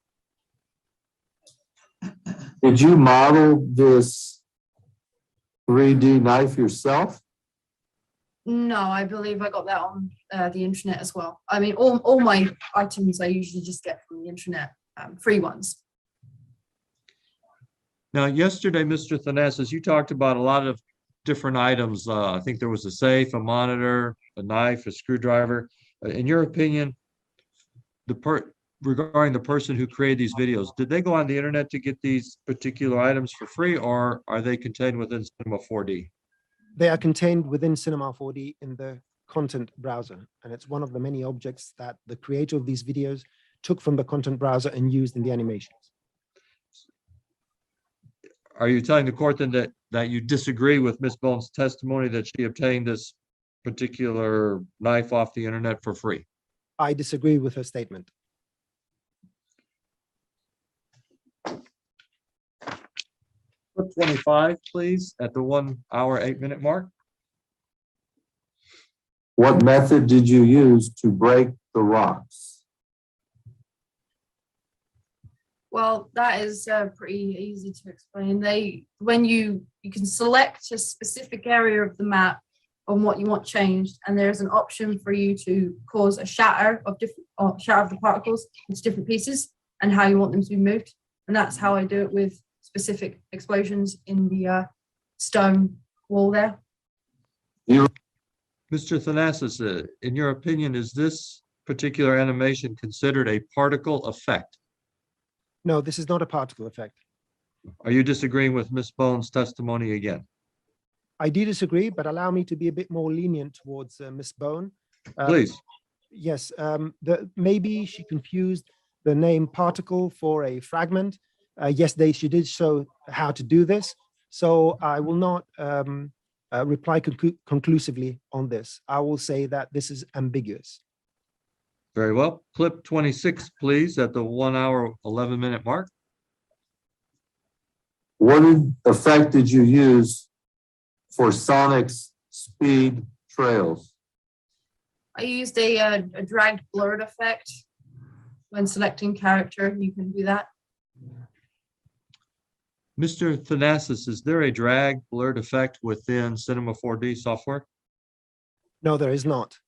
Did you model this 3D knife yourself? No, I believe I got that on the internet as well. I mean, all my items I usually just get from the internet, free ones. Now, yesterday, Mr. Athanasios, you talked about a lot of different items. I think there was a safe, a monitor, a knife, a screwdriver. In your opinion, regarding the person who created these videos, did they go on the internet to get these particular items for free, or are they contained within Cinema 4D? They are contained within Cinema 4D in the content browser, and it's one of the many objects that the creator of these videos took from the content browser and used in the animations. Are you telling the court then that you disagree with Ms. Bone's testimony that she obtained this particular knife off the internet for free? I disagree with her statement. Clip 25, please, at the 1 hour, 8 minute mark. What method did you use to break the rocks? Well, that is pretty easy to explain. When you can select a specific area of the map on what you want changed, and there's an option for you to cause a shatter of the particles into different pieces and how you want them to be moved. And that's how I do it with specific explosions in the stone wall there. Mr. Athanasios, in your opinion, is this particular animation considered a particle effect? No, this is not a particle effect. Are you disagreeing with Ms. Bone's testimony again? I do disagree, but allow me to be a bit more lenient towards Ms. Bone. Please. Yes, maybe she confused the name particle for a fragment. Yes, she did show how to do this. So I will not reply conclusively on this. I will say that this is ambiguous. Very well. Clip 26, please, at the 1 hour, 11 minute mark. What effect did you use for Sonic's speed trails? I used a dragged blurred effect. When selecting character, you can do that. Mr. Athanasios, is there a drag blurred effect within Cinema 4D software? No, there is not.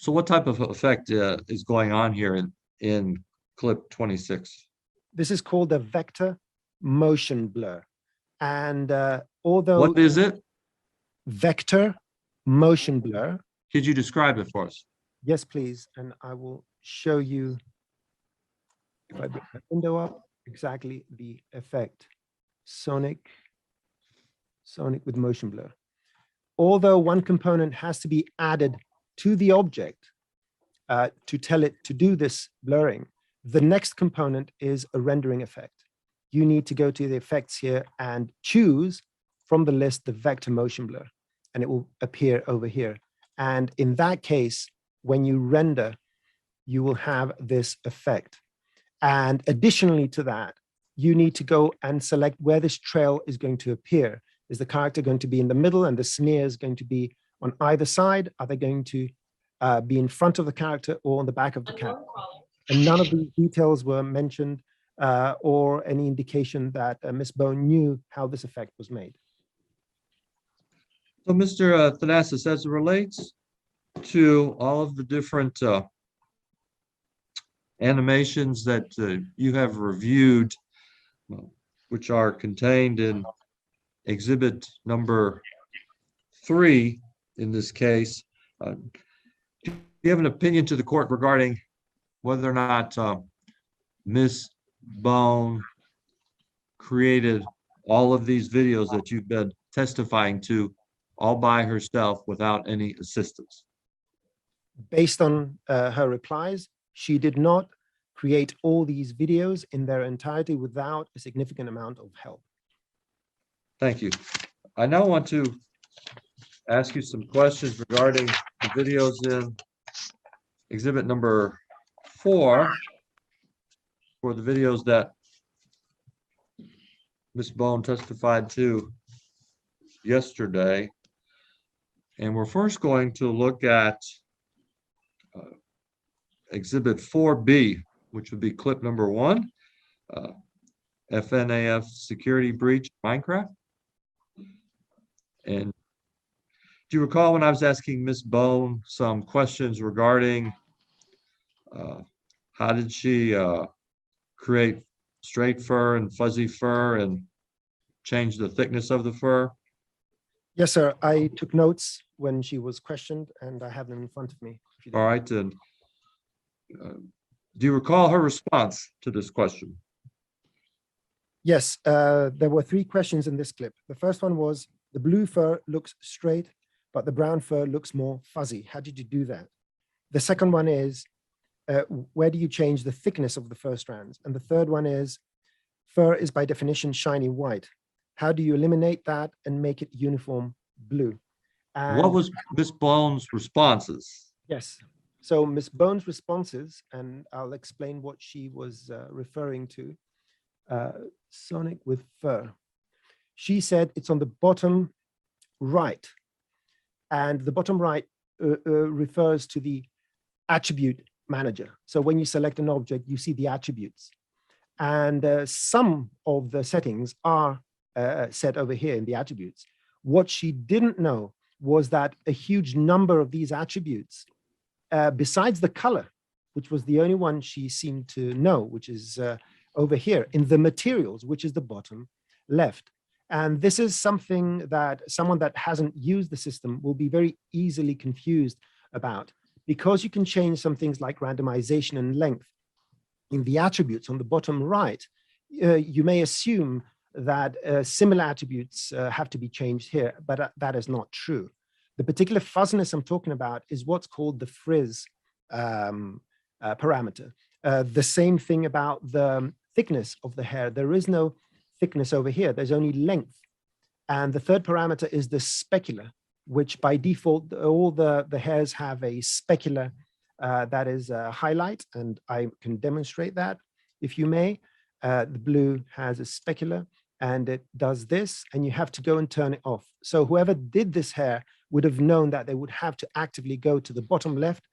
So what type of effect is going on here in clip 26? This is called a vector motion blur. And although— What is it? Vector motion blur. Could you describe it for us? Yes, please. And I will show you, if I bring the window up, exactly the effect. Sonic with motion blur. Although one component has to be added to the object to tell it to do this blurring, the next component is a rendering effect. You need to go to the effects here and choose from the list the vector motion blur, and it will appear over here. And in that case, when you render, you will have this effect. And additionally to that, you need to go and select where this trail is going to appear. Is the character going to be in the middle and the smear is going to be on either side? Are they going to be in front of the character or on the back of the character? And none of these details were mentioned or any indication that Ms. Bone knew how this effect was made. So, Mr. Athanasios, as it relates to all of the different animations that you have reviewed, which are contained in exhibit number 3 in this case, do you have an opinion to the court regarding whether or not Ms. Bone created all of these videos that you've been testifying to all by herself without any assistance? Based on her replies, she did not create all these videos in their entirety without a significant amount of help. Thank you. I now want to ask you some questions regarding the videos in exhibit number 4 for the videos that Ms. Bone testified to yesterday. And we're first going to look at Exhibit 4B, which would be clip number 1, FNAF security breach Minecraft. And do you recall when I was asking Ms. Bone some questions regarding how did she create straight fur and fuzzy fur and change the thickness of the fur? Yes, sir. I took notes when she was questioned, and I have them in front of me. if you don't- All right, and do you recall her response to this question? Yes, there were 3 questions in this clip. The first one was, the blue fur looks straight, but the brown fur looks more fuzzy. How did you do that? The second one is, where do you change the thickness of the fur strands? And the third one is, fur is by definition shiny white. How do you eliminate that and make it uniform blue? What And was Ms. Bone's responses? yes, so Ms. Bone's responses, and I'll explain what she was referring to. Sonic with fur. She said it's on the bottom right, and the bottom right refers to the attribute manager. So when you select an object, you see the attributes, and some of the settings are set over here in the attributes. What she didn't know was that a huge number of these attributes, besides the color, which was the only one she seemed to know, which is over here in the materials, which is the bottom left. And this is something that someone that hasn't used the system will be very easily confused about, because you can change some things like randomization and length in the attributes on the bottom right. You may assume that similar attributes have to be changed here, but that is not true. The particular fuzziness I'm talking about is what's called the frizz parameter. The same thing about the thickness of the hair. There is no thickness over here. There's only length. And the third parameter is the specular, which by default, all the hairs have a specular that is a highlight, and I can demonstrate that if you may. The blue has a specular, and it does this, and you have to go and turn it off. So whoever did this hair would have known that they would have to actively go to the bottom left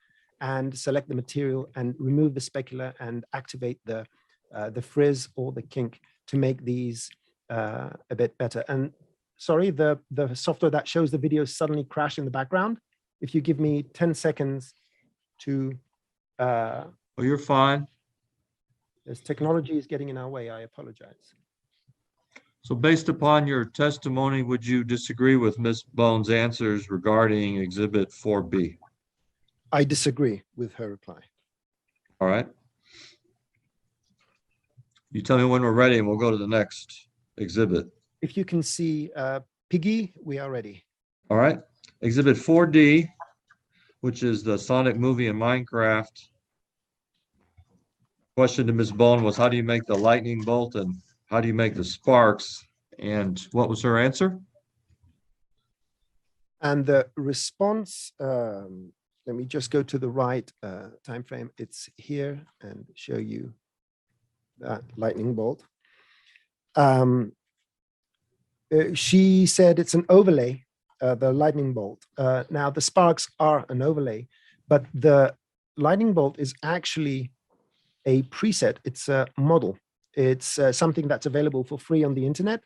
and select the material and remove the specular and activate the frizz or the kink to make these a bit better. And sorry, the software that shows the video suddenly crashed in the background. If you give me 10 seconds to... Oh, you're fine. This technology is getting in our way. I apologize. So based upon your testimony, would you disagree with Ms. Bone's answers regarding Exhibit 4B? I disagree with her reply. All right. You tell me when we're ready and we'll go to the next exhibit. If you can see Piggy, we are ready. All right. Exhibit 4D, which is the Sonic movie in Minecraft. Question to Ms. Bone was, how do you make the lightning bolt and how do you make the sparks? And what was her answer? And the response, let me just go to the right time frame. It's here and show you that lightning bolt. She said it's an overlay, the lightning bolt. Now the sparks are an overlay, but the lightning bolt is actually a preset. It's a model. It's something that's available for free on the internet,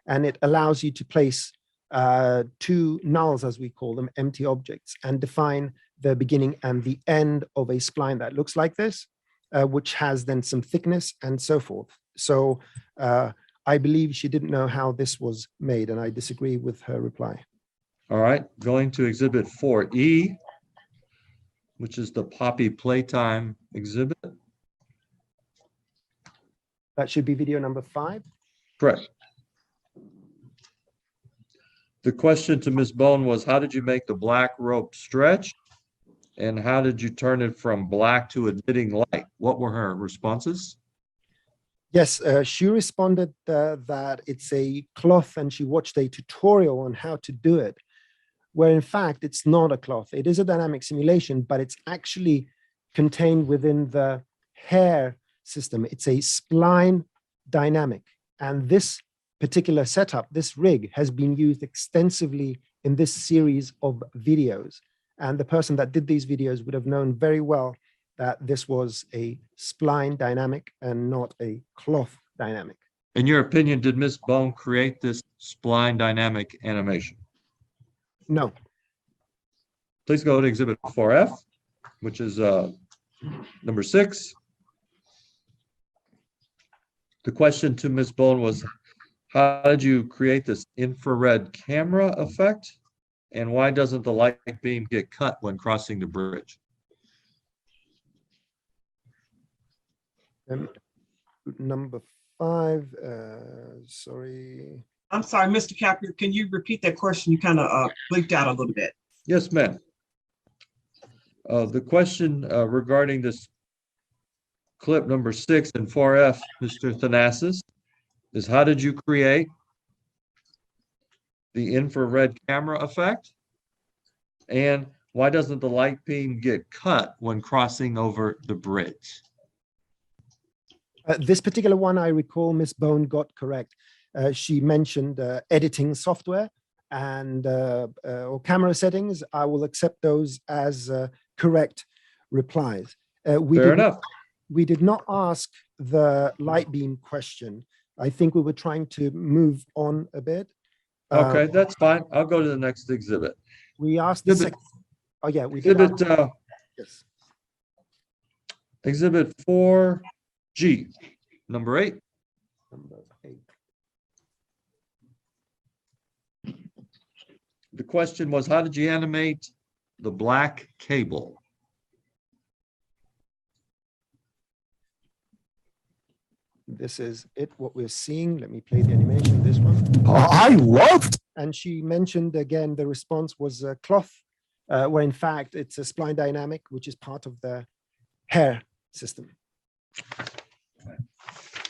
and it allows you to place 2 nulls, as we call them, empty objects, and define the beginning and the end of a spline that looks like this, which has then some thickness and so forth. So I believe she didn't know how this was made, and I disagree with her reply. All right, going to Exhibit 4E, which is the Poppy Playtime exhibit. That should be video number 5. Correct. The question to Ms. Bone was, how did you make the black rope stretch? And how did you turn it from black to emitting light? What were her responses? Yes, she responded that it's a cloth, and she watched a tutorial on how to do it, where in fact it's not a cloth. It is a dynamic simulation, but it's actually contained within the hair system. It's a spline dynamic. And this particular setup, this rig, has been used extensively in this series of videos. And the person that did these videos would have known very well that this was a spline dynamic and not a cloth dynamic. In your opinion, did Ms. Bone create this spline dynamic animation? No, Please go to exhibit 4F, which is number 6. The question to Ms. Bone was, how did you create this infrared camera effect? And why doesn't the light beam get cut when crossing the bridge? number 5, sorry. I'm sorry, Mr. Capper, can you repeat that question? You kind of blinked out a little bit. Yes, ma'am. The question regarding this clip number 6 in 4F, Mr. Athanasios, is how did you create the infrared camera effect? And why doesn't the light beam get cut when crossing over the bridge? This particular one, I recall Miss Bone got correct. She mentioned editing software and or camera settings. I will accept those as correct replies. Fair enough. We did not ask the light beam question. I think we were trying to move on a bit. Okay, that's fine. I'll go to the next exhibit. We asked the Exhibit- second. Oh yeah, we did. Exhibit Yes. exhibit 4G, number 8. Number 8. The question was, how did you animate the black cable? This is it, what we're seeing. Let me play the animation, this one. I loved. And she mentioned again, the response was cloth, where in fact it's a spline dynamic, which is part of the hair system.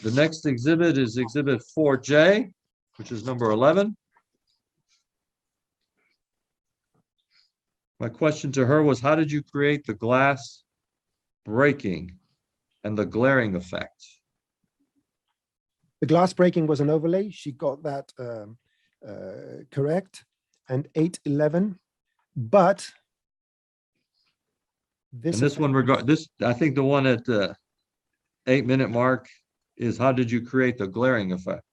The next exhibit is exhibit 4J, which is number 11. My question to her was, how did you create the glass breaking and the glaring effect? The glass breaking was an overlay. She got that correct. And 811, but And this one I think the one at the 8-minute mark is, how did you create the glaring effect?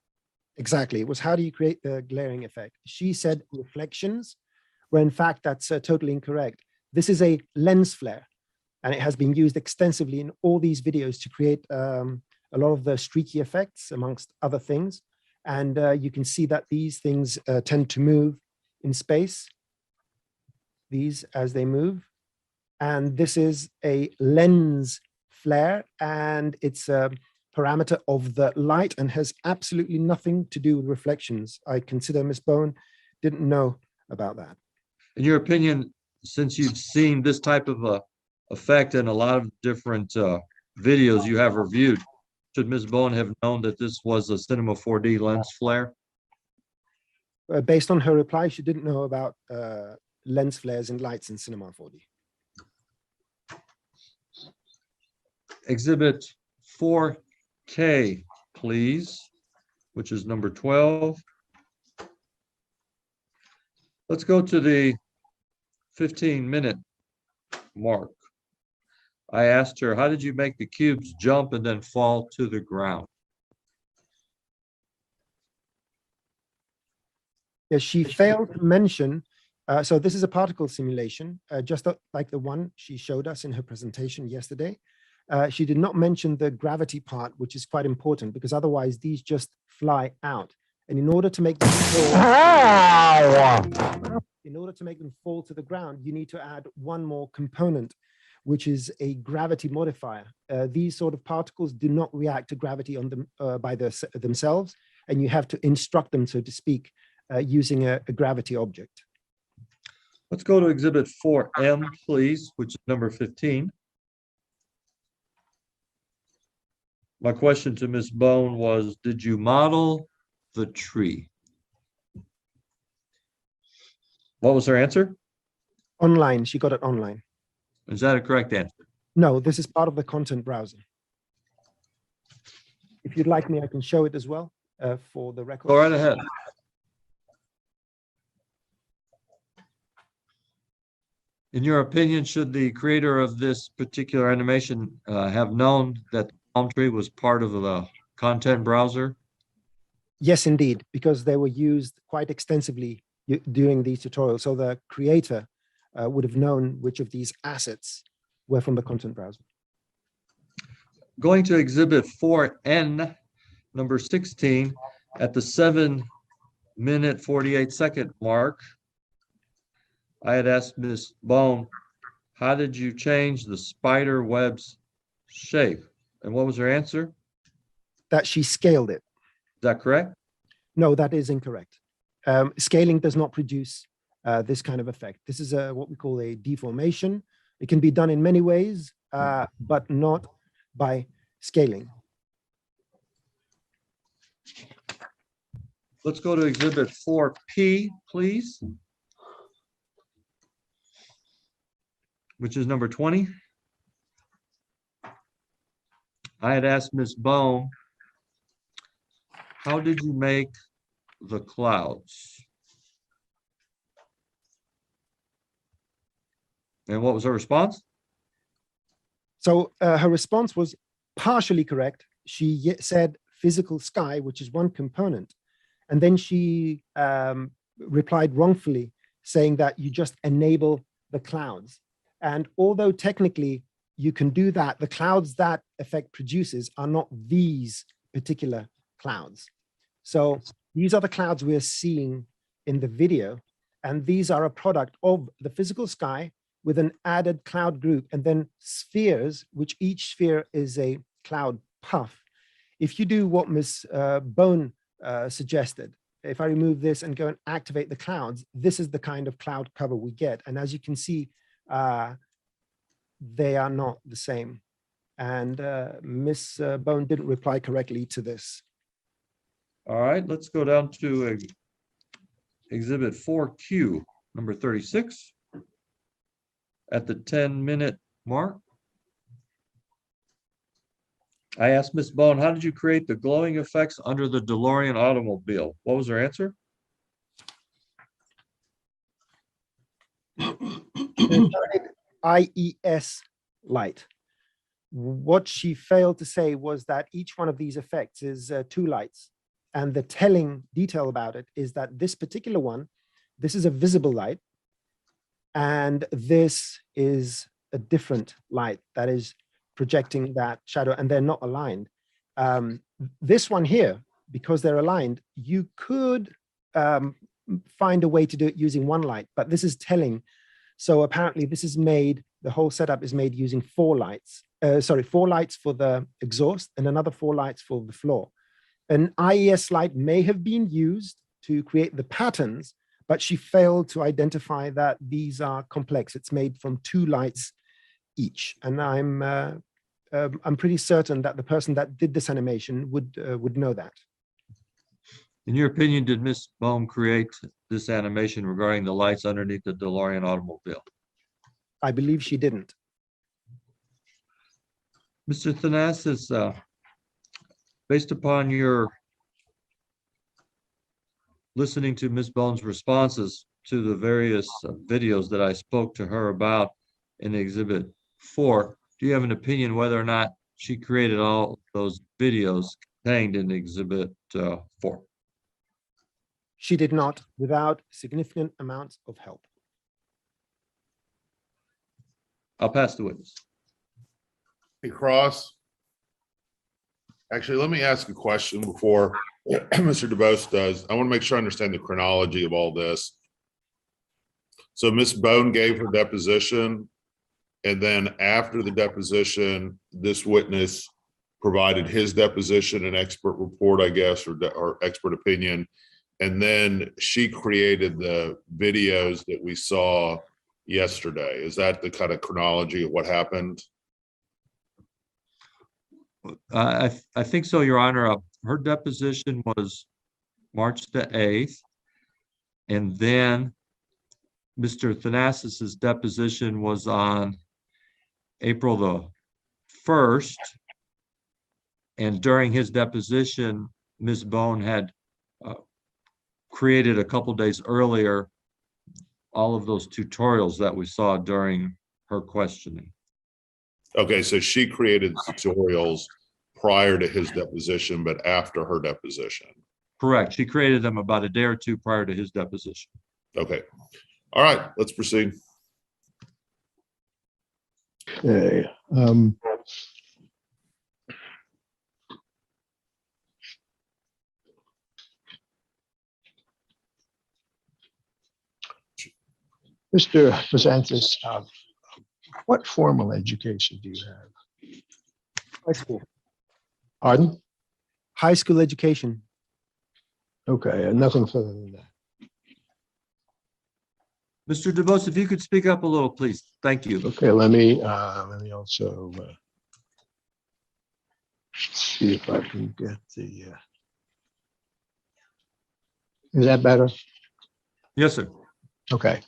Exactly. It was, how do you create the glaring effect? She said reflections, where in fact that's totally incorrect. This is a lens flare, and it has been used extensively in all these videos to create a lot of the streaky effects, amongst other things. And you can see that these things tend to move in space, these as they move. And this is a lens flare, and it's a parameter of the light and has absolutely nothing to do with reflections. I consider Miss Bone didn't know about that. In your opinion, since you've seen this type of effect in a lot of different videos you have reviewed, should Ms. Bone have known that this was a Cinema 4D lens flare? Based on her reply, she didn't know about lens flares and lights in Cinema 4D. Exhibit 4K, please, which is number 12. Let's go to the 15-minute mark. I asked her, how did you make the cubes jump and then fall to the ground? Yes, she failed to mention, so this is a particle simulation, just like the one she showed us in her presentation yesterday. She did not mention the gravity part, which is quite important, because otherwise these just fly out. And in order to make them fall to the ground, you need to add one more component, which is a gravity modifier. These sort of particles do not react to gravity on them by themselves, and you have to instruct them, so to speak, using a gravity object. Let's go to exhibit 4M, please, which is number 15. My question to Ms. Bone was, did you model the tree? What was her answer? Online, she got it online. Is that a correct answer? No, this is part of the content browser. If you'd like me, I can show it as well for the record. Go right ahead. In your opinion, should the creator of this particular animation have known that the palm tree was part of the content browser? Yes, indeed, because they were used quite extensively during these tutorials. So the creator would have known which of these assets were from the content browser. Going to exhibit 4N, number 16, at the 7-minute 48-second mark, I had asked Ms. Bone, how did you change the spider web's shape? And what was her answer? That she scaled it. Is that correct? No, that is incorrect. Scaling does not produce this kind of effect. This is what we call a deformation. It can be done in many ways, but not by scaling. Let's go to exhibit 4P, please, which is number 20. I had asked Ms. Bone, how did you make the clouds? And what was her response? So her response was partially correct. She said physical sky, which is one component. And then she replied wrongfully, saying that you just enable the clouds. And although technically you can do that, the clouds that effect produces are not these particular clouds. So these are the clouds we're seeing in the video. And these are a product of the physical sky with an added cloud group, and then spheres, which each sphere is a cloud puff. If you do what Ms. Bone suggested, if I remove this and go and activate the clouds, this is the kind of cloud cover we get. And as you can see, they are not the same. And Ms. Bone didn't reply correctly to this. All right, let's go down to exhibit 4Q, number 36. At the 10-minute mark, I asked Ms. Bone, how did you create the glowing effects under the DeLorean automobile? What was her answer? IES light. What she failed to say was that each one of these effects is 2 lights. And the telling detail about it is that this particular one, this is a visible light. And this is a different light that is projecting that shadow, and they're not aligned. This one here, because they're aligned, you could find a way to do it using 1 light, but this is telling. So apparently this is made, the whole setup is made using 4 lights. 4 lights for the exhaust and another 4 lights for the floor. An IES light may have been used to create the patterns, but she failed to identify that these are complex. It's made from 2 lights each. And I'm pretty certain that the person that did this animation would know that. In your opinion, did Ms. Bone create this animation regarding the lights underneath the DeLorean automobile? I believe she didn't. Mr. Athanasios, based upon your listening to Ms. Bone's responses to the various videos that I spoke to her about in Exhibit 4, do you have an opinion whether or not she created all those videos contained in Exhibit 4? She did not, without significant amounts of help. I'll pass the witness. Hey, Cross. Actually, let me ask a question before Mr. DeBose does. I want to make sure I understand the chronology of all this. So Ms. Bone gave her deposition, and then after the deposition, this witness provided his deposition and expert report, I guess, or expert opinion. And then she created the videos that we saw yesterday. Is that the kind of chronology of what happened? I think so, Your Honor. Her deposition was March the 8th, and then Mr. Athanasios' deposition was on April the 1st, and during his deposition, Ms. Bone had created a couple days earlier all of those tutorials that we saw during her questioning. Okay, so she created tutorials prior to his deposition, but after her deposition. Correct. She created them about a day or two prior to his deposition. Okay. All right, let's proceed. Okay. Mr. Pozantzis, what formal education do you have? High school. Pardon? High school education. Okay, nothing further than that. Mr. DeBose, if you could speak up a little, please. Thank you. Okay, let me also see if I can get the. Is that better? Yes, sir. Okay.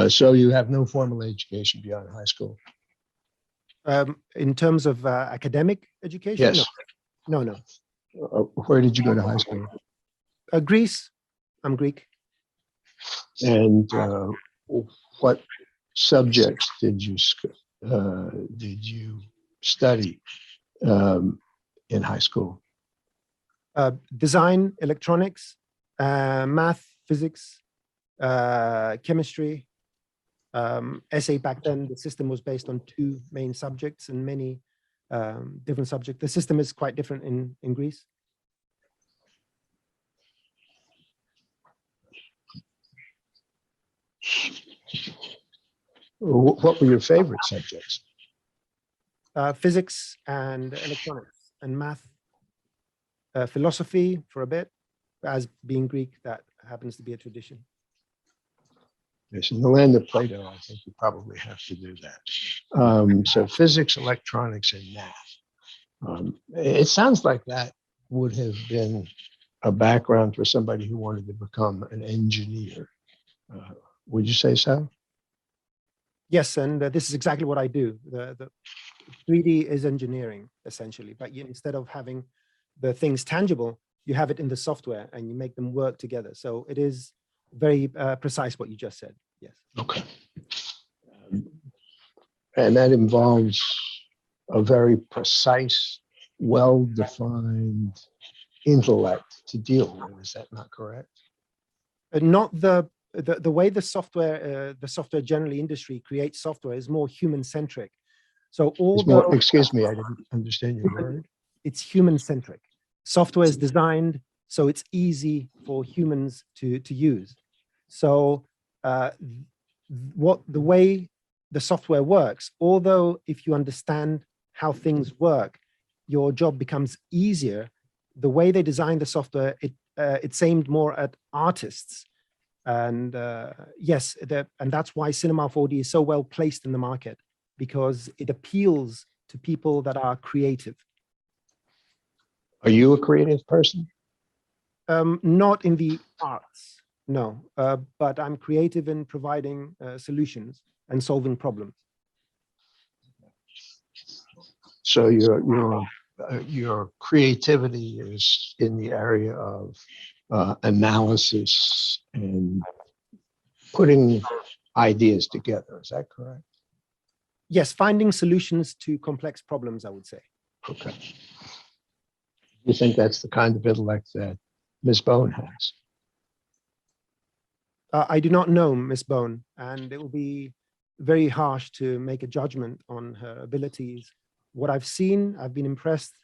So you have no formal education beyond high school? In terms of academic education? Yes. No, no. Where did you go to high school? Greece. I'm Greek. And what subjects did you study in high school? Design, electronics, math, physics, chemistry. Essay back then, the system was based on 2 main subjects and many different subjects. The system is quite different in Greece. What were your favorite subjects? Physics and electronics and math, philosophy for a bit. As being Greek, that happens to be a tradition. Yes, in the land of Plato, I think you probably have to do that. So physics, electronics, and math. It sounds like that would have been a background for somebody who wanted to become an engineer. Would you say so? Yes, and this is exactly what I do. The 3D is engineering, essentially, but instead of having the things tangible, you have it in the software and you make them work together. So it is very precise what you just said. Yes. Okay. And that involves a very precise, well-defined intellect to deal with. Is that not correct? Not the way the software generally industry creates software is more human-centric. So excuse me, I didn't understand your word. It's human-centric. Software is designed so it's easy for humans to use. So the way the software works, although if you understand how things work, your job becomes easier. The way they design the software, it's aimed more at artists. And yes, and that's why Cinema 4D is so well placed in the market, because it appeals to people that are creative. Are you a creative person? Not in the arts, no, but I'm creative in providing solutions and solving problems. So your creativity is in the area of analysis and putting ideas together. Is that correct? Yes, finding solutions to complex problems, I would say. Okay. You think that's the kind of intellect that Ms. Bone has? I do not know Miss Bone, and it will be very harsh to make a judgment on her abilities. What I've seen, I've been impressed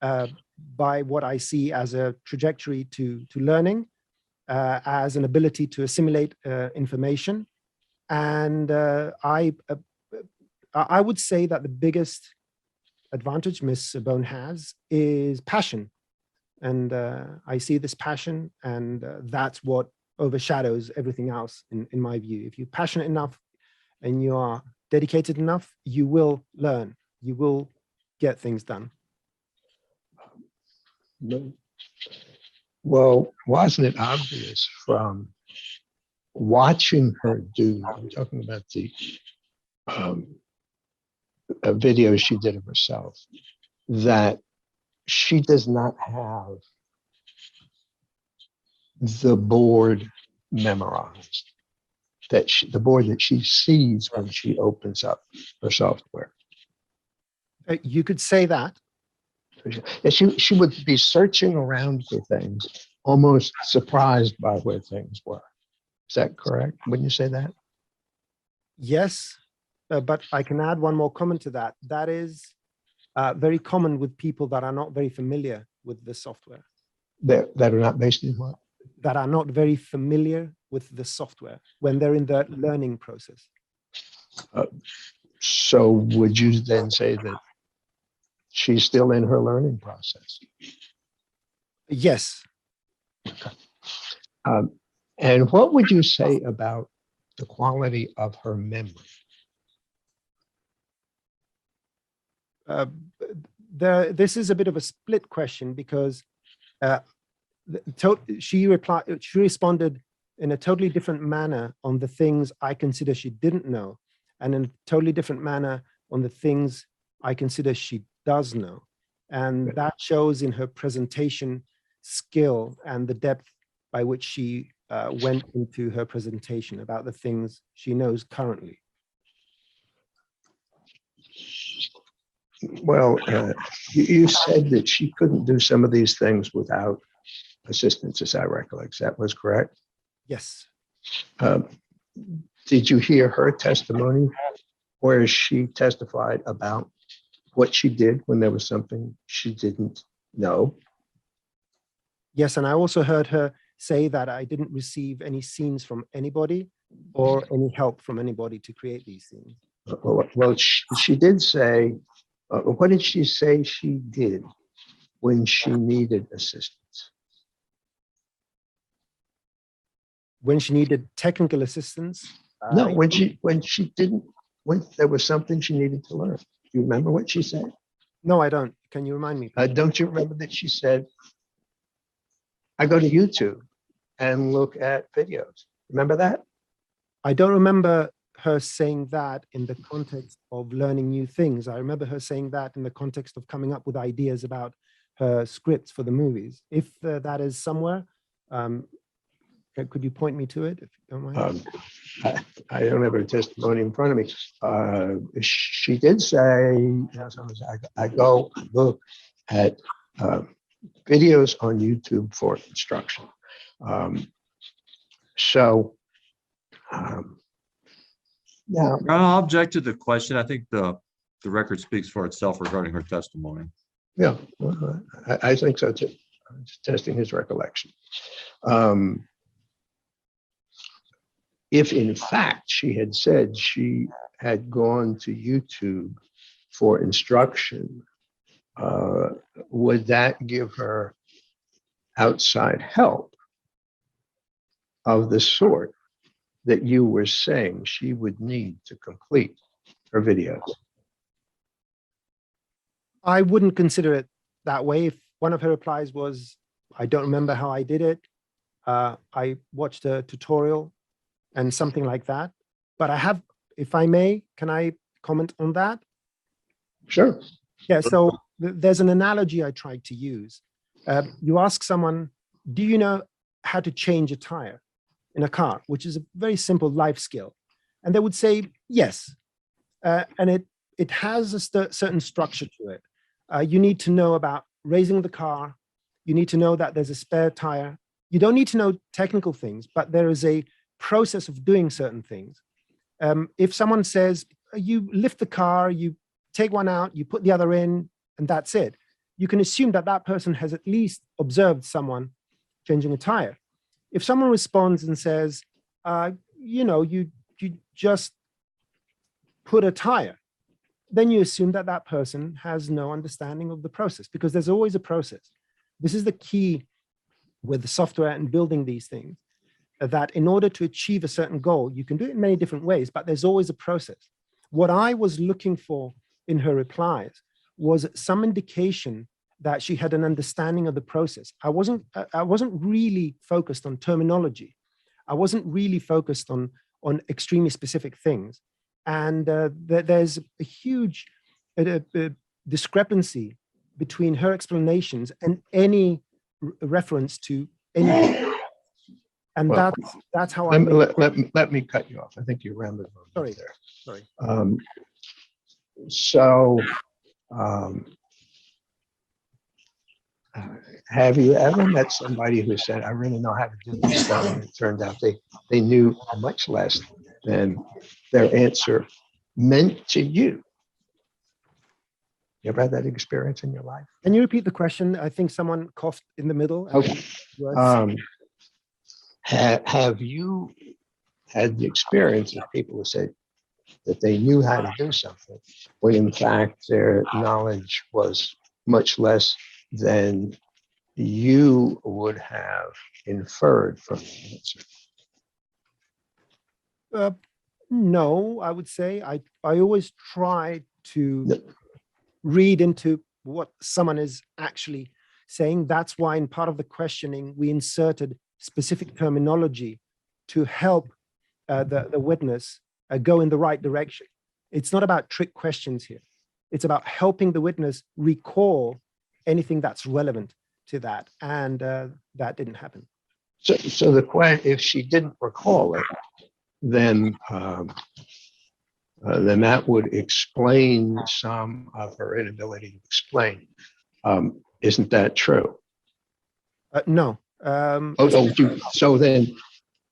by what I see as a trajectory to learning, as an ability to assimilate information. And I would say that the biggest advantage Miss Bone has is passion. And I see this passion, and that's what overshadows everything else in my view. If you're passionate enough and you are dedicated enough, you will learn, you will get things done. Well, wasn't it obvious from watching her do, I'm talking about the a video she did of herself, that she does not have the board memorized. the board that she sees when she opens up her software. You could say that. And she would be searching around for things, almost surprised by where things were. Is that correct? Wouldn't you say that? Yes, but I can add one more comment to that. That is very common with people that are not very familiar with the software. That are not based in what? That are not very familiar with the software when they're in the learning process. So would you then say that she's still in her learning process? Yes. And what would you say about the quality of her memory? This is a bit of a split question because she responded in a totally different manner on the things I consider she didn't know, and in a totally different manner on the things I consider she does know. And that shows in her presentation skill and the depth by which she went into her presentation about the things she knows currently. Well, you said that she couldn't do some of these things without assistance, as I recollect. That was correct? Yes. Did you hear her testimony where she testified about what she did when there was something she didn't know? Yes, and I also heard her say that I didn't receive any scenes from anybody or any help from anybody to create these scenes. Well, she did say, what did she say she did when she needed assistance? When she needed technical assistance? No, when there was something she needed to learn. Do you remember what she said? No, I don't. Can you remind me? Don't you remember that she said, I go to YouTube and look at videos? Remember that? I don't remember her saying that in the context of learning new things. I remember her saying that in the context of coming up with ideas about her scripts for the movies. If that is somewhere, could you point me to it, if you don't mind? I don't have her testimony in front of me. She did say, you know, I go look at videos on YouTube for instruction. Now, I'll object to the question. I think the record speaks for itself regarding her testimony. yeah, well, I think so too. I'm just testing his recollection. If in fact she had said she had gone to YouTube for instruction, would that give her outside help of the sort that you were saying she would need to complete her videos? I wouldn't consider it that way. If one of her replies was, I don't remember how I did it, I watched a tutorial and something like that. But I have, if I may, can I comment on that? Sure. Yeah, so there's an analogy I tried to use. You ask someone, do you know how to change a tire in a car, which is a very simple life skill? And they would say, yes. And it has a certain structure to it. You need to know about raising the car. You need to know that there's a spare tire. You don't need to know technical things, but there is a process of doing certain things. If someone says, you lift the car, you take one out, you put the other in, and that's it, you can assume that that person has at least observed someone changing a tire. If someone responds and says, you know, you just put a tire, then you assume that that person has no understanding of the process, because there's always a process. This is the key with the software and building these things, that in order to achieve a certain goal, you can do it in many different ways, but there's always a process. What I was looking for in her replies was some indication that she had an understanding of the process. I wasn't really focused on terminology. I wasn't really focused on extremely specific things. And there's a huge discrepancy between her explanations and any reference to anything. And Well, that's how I let me cut you off. I think you rambled on Sorry. there. Sorry. So, have you ever met somebody who said, I really know how to do this stuff, and it turned out they knew much less than their answer meant to you? You ever had that experience in your life? Can you repeat the question? I think someone coughed in the middle. Okay. Words. Have you had the experience of people who said that they knew how to do something, when in fact their knowledge was much less than you would have inferred from the answer? No, I would say I always try to No. read into what someone is actually saying. That's why in part of the questioning, we inserted specific terminology to help the witness go in the right direction. It's not about trick questions here. It's about helping the witness recall anything that's relevant to that. And that didn't happen. So the question, if she didn't recall it, then that would explain some of her inability to explain. Isn't that true? No. So then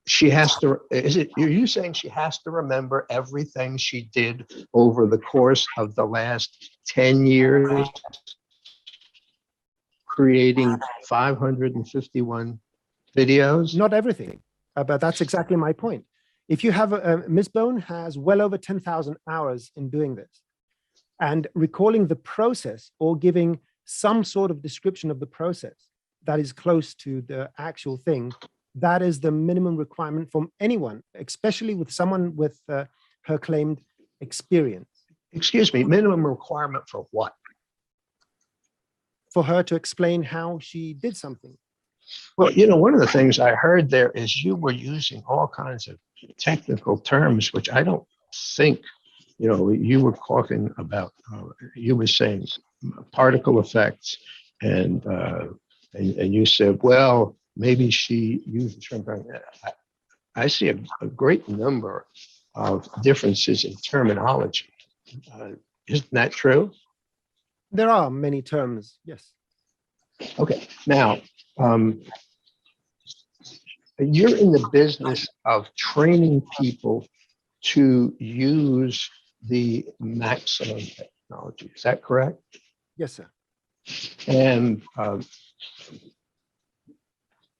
she has to, are you saying she has to remember everything she did over the course of the last 10 years, creating 551 videos? Not everything, but that's exactly my point. If you have Ms. Bone has well over 10,000 hours in doing this, and recalling the process or giving some sort of description of the process that is close to the actual thing, that is the minimum requirement from anyone, especially with someone with her claimed experience. Excuse me, minimum requirement for what? For her to explain how she did something. Well, one of the things I heard there is you were using all kinds of technical terms, which I don't think, you were talking about, you were saying particle effects, and you said, well, maybe she used the term. I see a great number of differences in terminology. Isn't that true? There are many terms, yes. Okay, now, you're in the business of training people to use the maximum technology. Is that correct? Yes, sir. And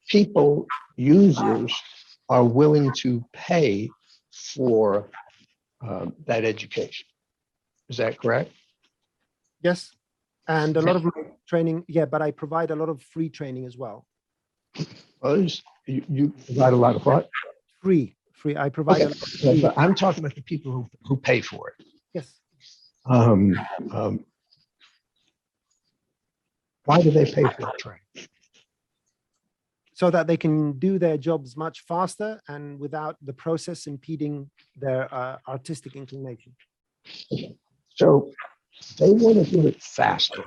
people, users, are willing to pay for that education. Is that correct? Yes. And a lot of my training, yeah, but I provide a lot of free training as well. Well, you provide a lot of what? Free. I provide a lot of free. But I'm talking about the people who pay for it. Yes. Why do they pay for the training? So that they can do their jobs much faster and without the process impeding their artistic inclination. So they want to do it faster.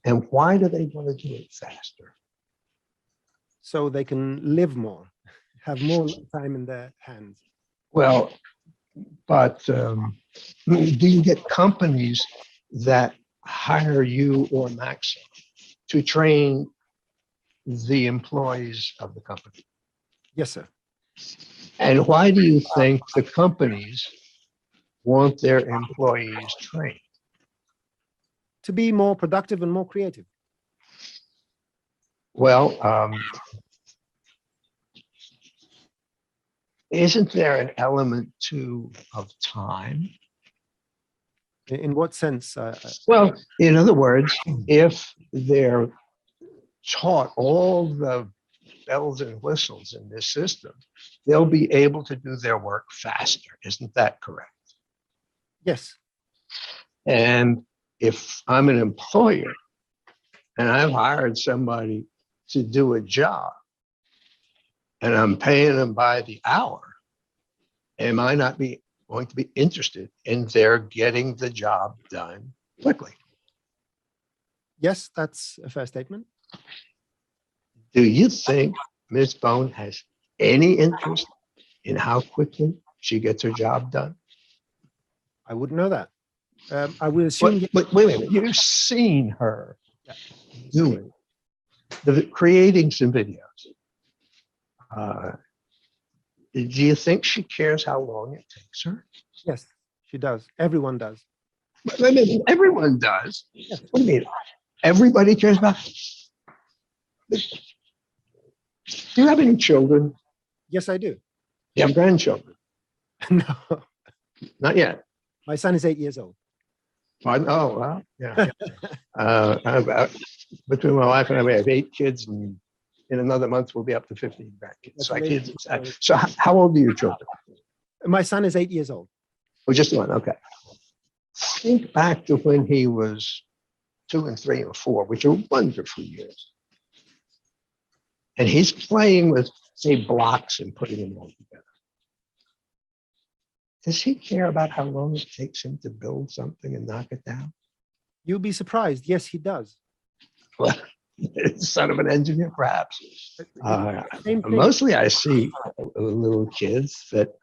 And why do they want to do it faster? So they can live more, have more time in their hands. Well, but do you get companies that hire you or Maxim to train the employees of the company? Yes, sir. And why do you think the companies want their employees trained? To be more productive and more creative. Well, isn't there an element too of time? In what sense? Well, in other words, if they're taught all the bells and whistles in this system, they'll be able to do their work faster. Isn't that correct? Yes. And if I'm an employer and I've hired somebody to do a job and I'm paying them by the hour, am I not going to be interested in their getting the job done quickly? Yes, that's a fair statement. Do you think Ms. Bone has any interest in how quickly she gets her job done? I wouldn't know that. I would assume. But wait a minute, you've seen her doing, creating some videos. Do you think she cares how long it takes her? Yes, she does. Everyone does. I mean, everyone does. What do you mean? Everybody cares about. Do you have any children? Yes, I do. You have grandchildren? No, Not yet. my son is 8 years old. Pardon? Oh, well, yeah. Between my wife and I, we have 8 kids, and in another month, we'll be up to 15 grandkids. That's So, amazing. so how old are your children? My son is 8 years old. Oh, just one. Okay. Think back to when he was 2 and 3 and 4, which are wonderful years. And he's playing with, say, blocks and putting them all together. Does he care about how long it takes him to build something and knock it down? You'll be surprised. Yes, he does. Well, son of an engineer, perhaps. Same thing. Mostly I see little kids that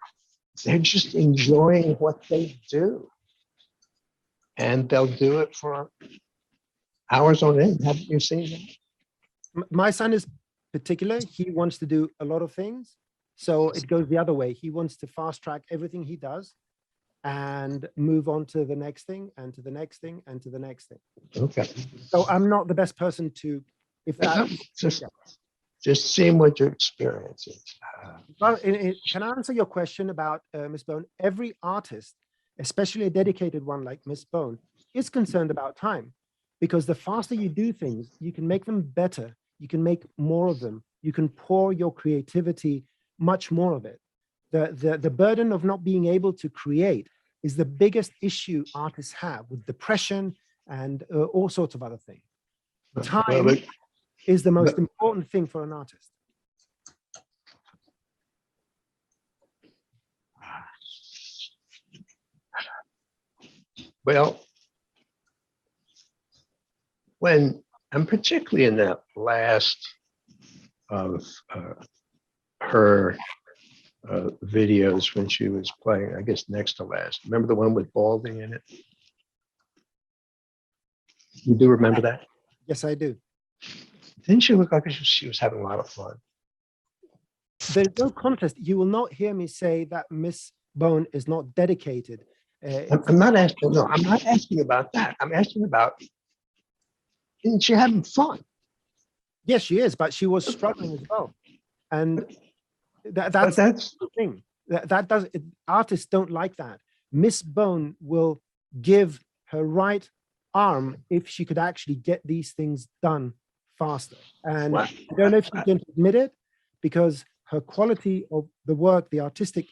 they're just enjoying what they do. And they'll do it for hours on end. Haven't you seen that? My son is particular. He wants to do a lot of things. So it goes the other way. He wants to fast track everything he does and move on to the next thing and to the next thing and to the next thing. Okay. So I'm not the best person to, if that. Just seeing what your experience is. Well, can I answer your question about Ms. Bone? Every artist, especially a dedicated one like Ms. Bone, is concerned about time, because the faster you do things, you can make them better. You can make more of them. You can pour your creativity, much more of it. The burden of not being able to create is the biggest issue artists have, with depression and all sorts of other things. Time is the most important thing for an artist. Well, and particularly in that last of her videos when she was playing, I guess next to last. Remember the one with balding in it? You do remember that? Yes, I do. Didn't she look like she was having a lot of fun? There's no contest. You will not hear me say that Miss Bone is not dedicated. I'm not asking. No, I'm not asking about that. I'm asking about, isn't she having fun? Yes, she is, but she was struggling as well. And that's the thing. Artists don't like that. Miss Bone will give her right arm if she could actually get these things done faster. And I don't know if she can admit it, because her quality of the work, the artistic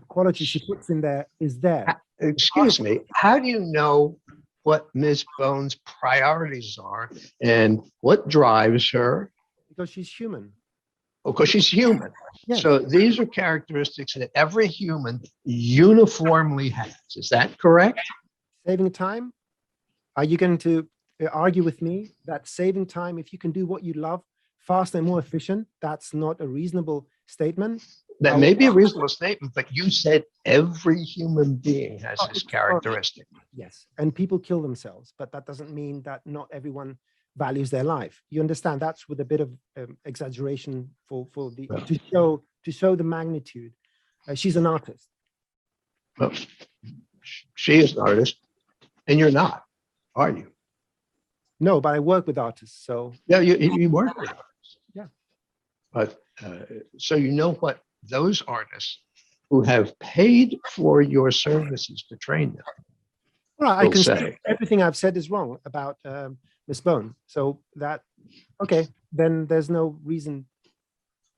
quality she puts in there is there. Excuse me, how do you know what Ms. Bone's priorities are and what drives her? Because she's human. Because she's human. Yeah. So these are characteristics that every human uniformly has. Is that correct? Saving time? Are you going to argue with me that saving time, if you can do what you love faster and more efficient, that's not a reasonable statement? That may be a reasonable statement, but you said every human being has this characteristic. Yes, and people kill themselves, but that doesn't mean that not everyone values their life. You understand? That's with a bit of exaggeration for the to show the magnitude. She's an artist. Well, she is an artist, and you're not, are you? No, but I work with artists, so. Yeah, you work with artists. Yeah. But so you know what those artists who have paid for your services to train them. Well, I can say everything I've said is wrong about Miss Bone. So that, okay, then there's no reason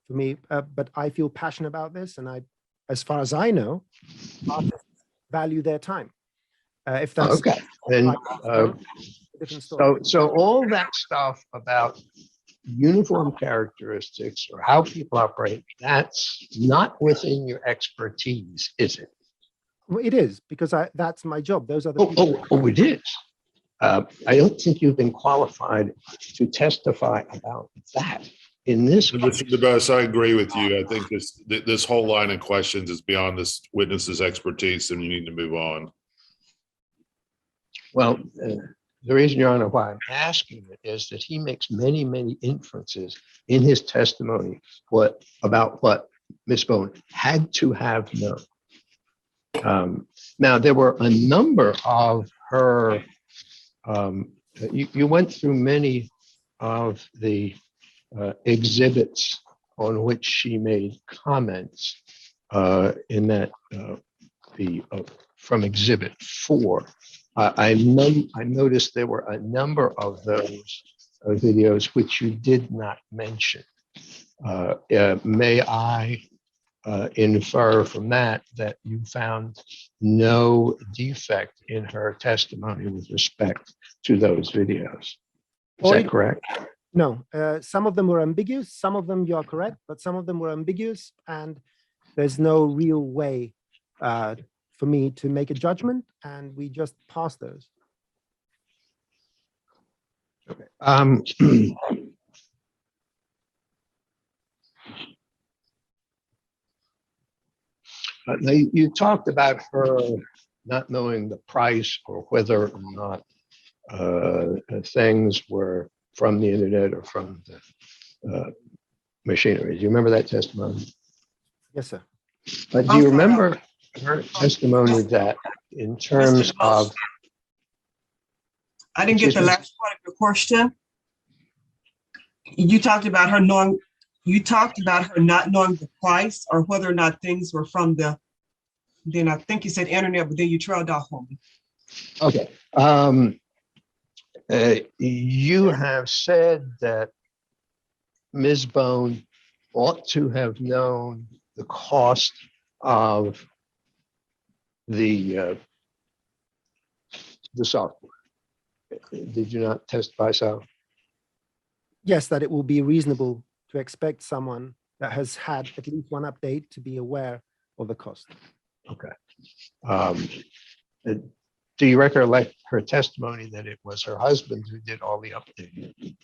for me, but I feel passionate about this. And as far as I know, artists value their time. If that's okay, then different story. So all that stuff about uniform characteristics or how people operate, that's not within your expertise, is it? Well, it is, because that's my job. Those are the people. Oh, it is. I don't think you've been qualified to testify about that. in this, Mr. DeBoss, I agree with you. I think this whole line of questions is beyond this witness's expertise, and you need to move on. well, the reason, Your Honor, why I'm asking it is that he makes many, many inferences in his testimony about what Ms. Bone had to have known. Now, there were a number of her, you went through many of the exhibits on which she made comments in that from Exhibit 4. I noticed there were a number of those videos which you did not mention. May I infer from that you found no defect in her testimony with respect to those videos? Is that correct? No, some of them were ambiguous. Some of them you are correct, but some of them were ambiguous, and there's no real way for me to make a judgment, and we just pass those. Okay. Now, you talked about her not knowing the price or whether or not things were from the internet or from the machinery. Do you remember that testimony? Yes, sir. But do you remember her testimony that in terms of... I didn't get the last part of your question. You talked about her knowing, you talked about her not knowing the price or whether or not things were from the, then I think you said internet, but then you trailed off on me. Okay. You have said that Ms. Bone ought to have known the cost of the software. Did you not testify so? Yes, that it will be reasonable to expect someone that has had at least one update to be aware of the cost. Okay. Do you recollect her testimony that it was her husband who did all the updating?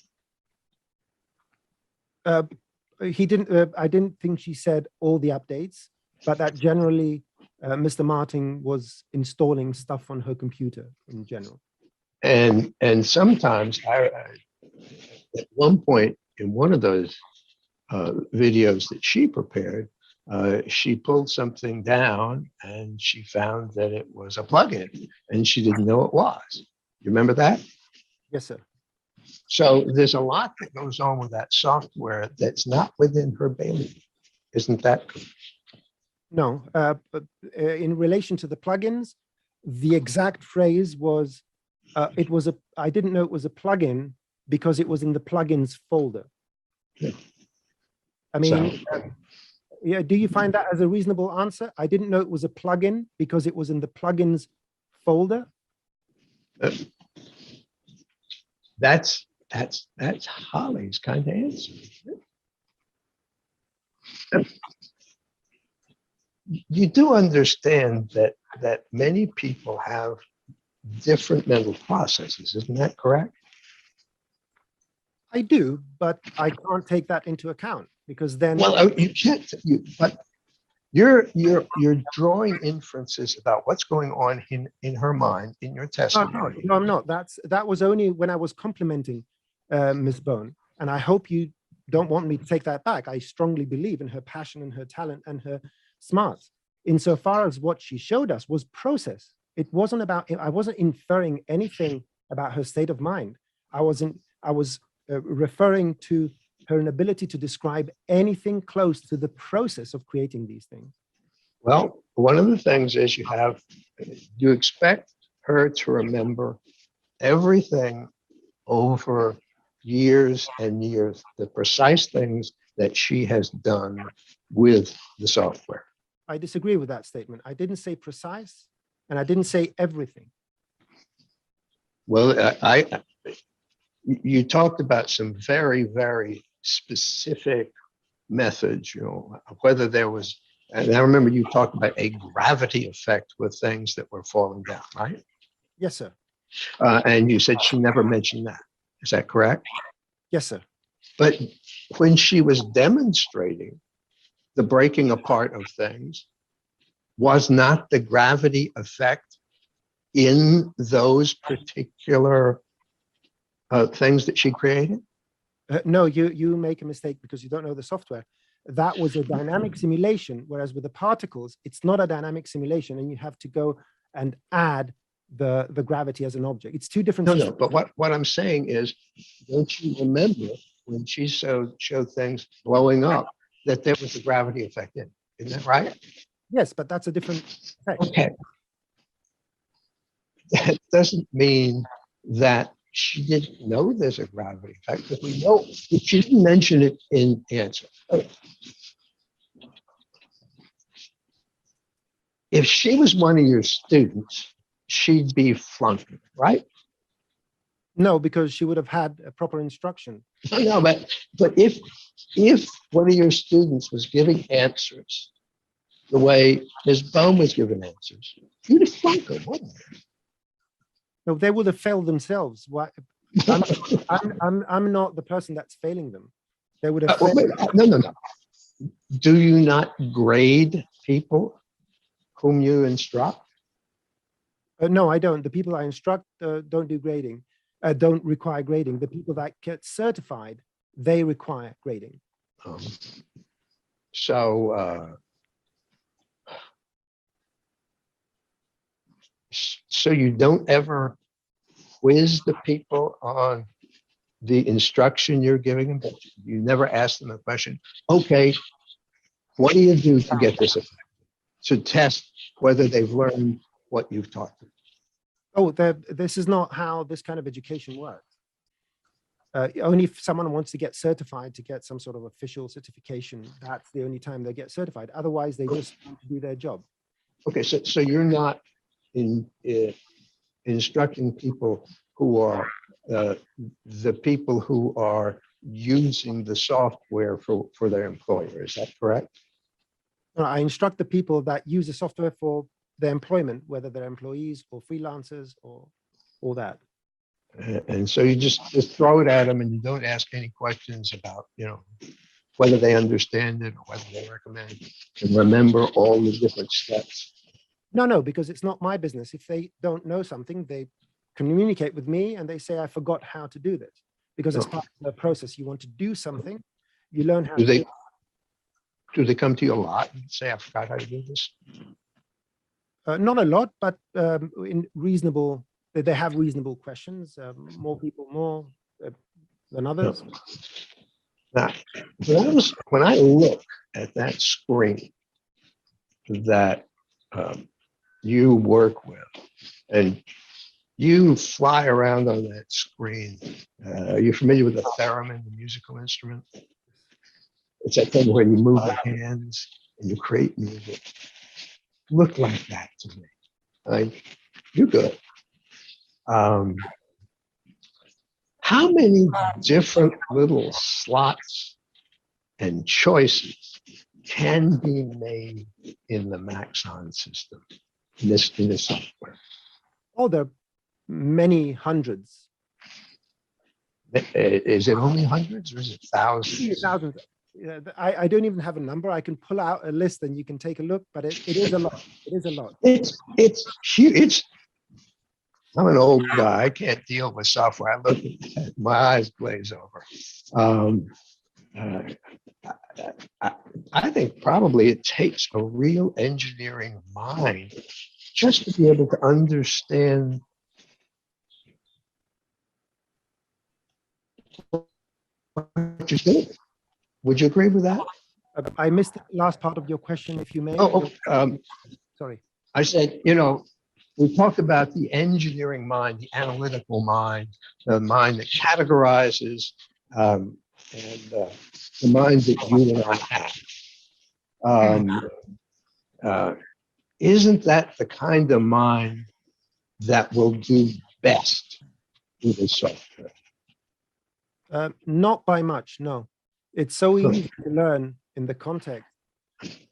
He didn't. I didn't think she said all the updates, but that generally Mr. Martin was installing stuff on her computer in general. And sometimes at one point in one of those videos that she prepared, she pulled something down and she found that it was a plugin and she didn't know it was. You remember that? Yes, sir. So there's a lot that goes on with that software that's not within her bailiwick. Isn't that? No, but in relation to the plugins, the exact phrase was, I didn't know it was a plugin because it was in the plugins folder. Yeah. I mean, yeah, do you find that as a reasonable answer? I didn't know it was a plugin because it was in the plugins folder. That's Holly's kind of answer. You do understand that many people have different mental processes, isn't that correct? I do, but I can't take that into account because then. Well, you can't. But you're drawing inferences about what's going on in her mind in your testimony. No, I'm not. That was only when I was complimenting Ms. Bone, and I hope you don't want me to take that back. I strongly believe in her passion and her talent and her smarts. Insofar as what she showed us was process. It wasn't about. I wasn't inferring anything about her state of mind. I was referring to her inability to describe anything close to the process of creating these things. Well, one of the things is you expect her to remember everything over years and years, the precise things that she has done with the software. I disagree with that statement. I didn't say precise, and I didn't say everything. Well, you talked about some very, very specific methods, whether there was, and I remember you talked about a gravity effect with things that were falling down, right? Yes, sir. And you said she never mentioned that. Is that correct? Yes, sir. But when she was demonstrating the breaking apart of things, was not the gravity effect in those particular things that she created? No, you make a mistake because you don't know the software. That was a dynamic simulation, whereas with the particles, it's not a dynamic simulation, and you have to go and add the gravity as an object. It's two different No, systems. but what I'm saying is, don't you remember when she showed things blowing up, that there was a gravity effect in? Isn't that right? Yes, but that's a different effect. Okay. That doesn't mean that she didn't know there's a gravity effect, because we know she didn't mention it in answer. If she was one of your students, she'd be flunking, right? No, because she would have had a proper instruction. No, but if one of your students was giving answers the way Ms. Bohm was giving answers, you'd have flunked her, wouldn't you? No, they would have failed themselves. Why? I'm not the person that's failing them. They would have failed. No. Do you not grade people whom you instruct? No, I don't. The people I instruct don't do grading, don't require grading. The people that get certified, they require grading. So you don't ever quiz the people on the instruction you're giving them, but you never ask them a question. Okay, what do you do to get this effect? To test whether they've learned what you've taught them. Oh, this is not how this kind of education works. Only if someone wants to get certified, to get some sort of official certification, that's the only time they get certified. Otherwise, they just want to do their job. Okay, so you're not instructing people who are the people who are using the software for their employer. Is that correct? No, I instruct the people that use the software for their employment, whether they're employees or freelancers or all that. And so you just throw it at them, and you don't ask any questions about, whether they understand it or whether they recommend and remember all the different steps. No, because it's not my business. If they don't know something, they communicate with me and they say, I forgot how to do this. Because as part of the process, you want to do something, you learn how to do it. Do they come to you a lot and say, I forgot how to do this? Not a lot, but in reasonable, they have reasonable questions. More people, more than others. Now, when I look at that screen that you work with, and you fly around on that screen, are you familiar with the theremin, the musical instrument? It's that thing where you move the hands and you create music. Look like that to me. You're good. How many different little slots and choices can be made in the Maxon system, in this software? Oh, there are many hundreds. Is it only hundreds or is it thousands? Thousands. I don't even have a number. I can pull out a list and you can take a look, but it is a lot. It is a lot. It's huge. I'm an old guy. I can't deal with software. I look at it, my eyes glaze over. I think probably it takes a real engineering mind just to be able to understand what you're doing. Would you agree with that? I missed the last part of your question, if you may. Sorry. I said, we talked about the engineering mind, the analytical mind, the mind that categorizes, and the mind that you and I have. Isn't that the kind of mind that will do best with the software? Not by much, no. It's so easy to learn in the context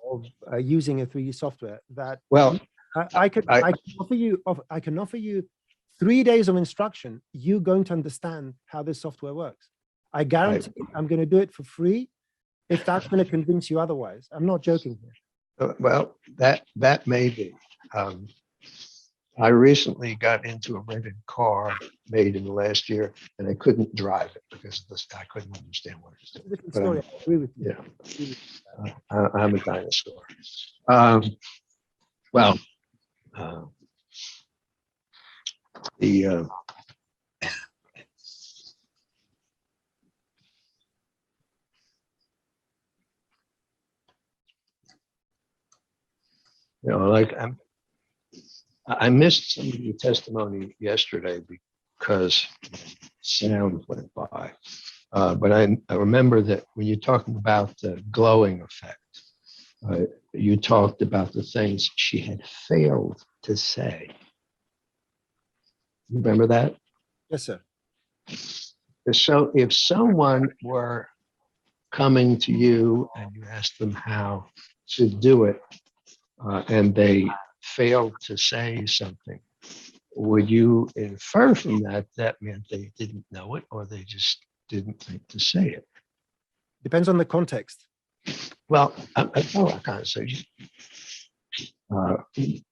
of using a 3D software that I can offer you 3 days of instruction. You're going to understand how this software works. I guarantee I'm going to do it for free if that's going to convince you otherwise. I'm not joking here. Well, that may be. I recently got into a rented car made in the last year, and I couldn't drive it because I couldn't understand what it was doing. Different But story. I agree with you. yeah, I'm a dinosaur. Well, the like I missed some of your testimony yesterday because sound went by. But I remember that when you're talking about the glowing effect, you talked about the things she had failed to say. You remember that? Yes, sir. So if someone were coming to you and you asked them how to do it, and they failed to say something, would you infer from that that meant they didn't know it or they just didn't think to say it? Depends on the context. Well, I can't say.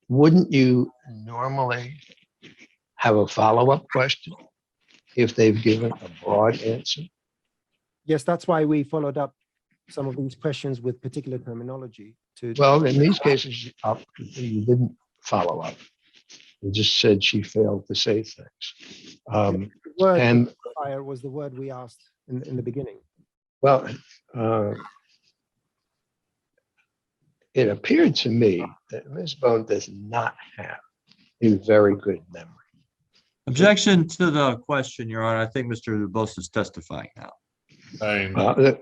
Wouldn't you normally have a follow-up question if they've given a broad answer? Yes, that's why we followed up some of these questions with particular terminology to. Well, in these cases, you didn't follow up. You just said she failed to say things. The word and- fire was the word we asked in the beginning. Well, it appeared to me that Ms. Bone does not have a very good memory. Objection to the question, Your Honor. I think Mr. DuBose is testifying now.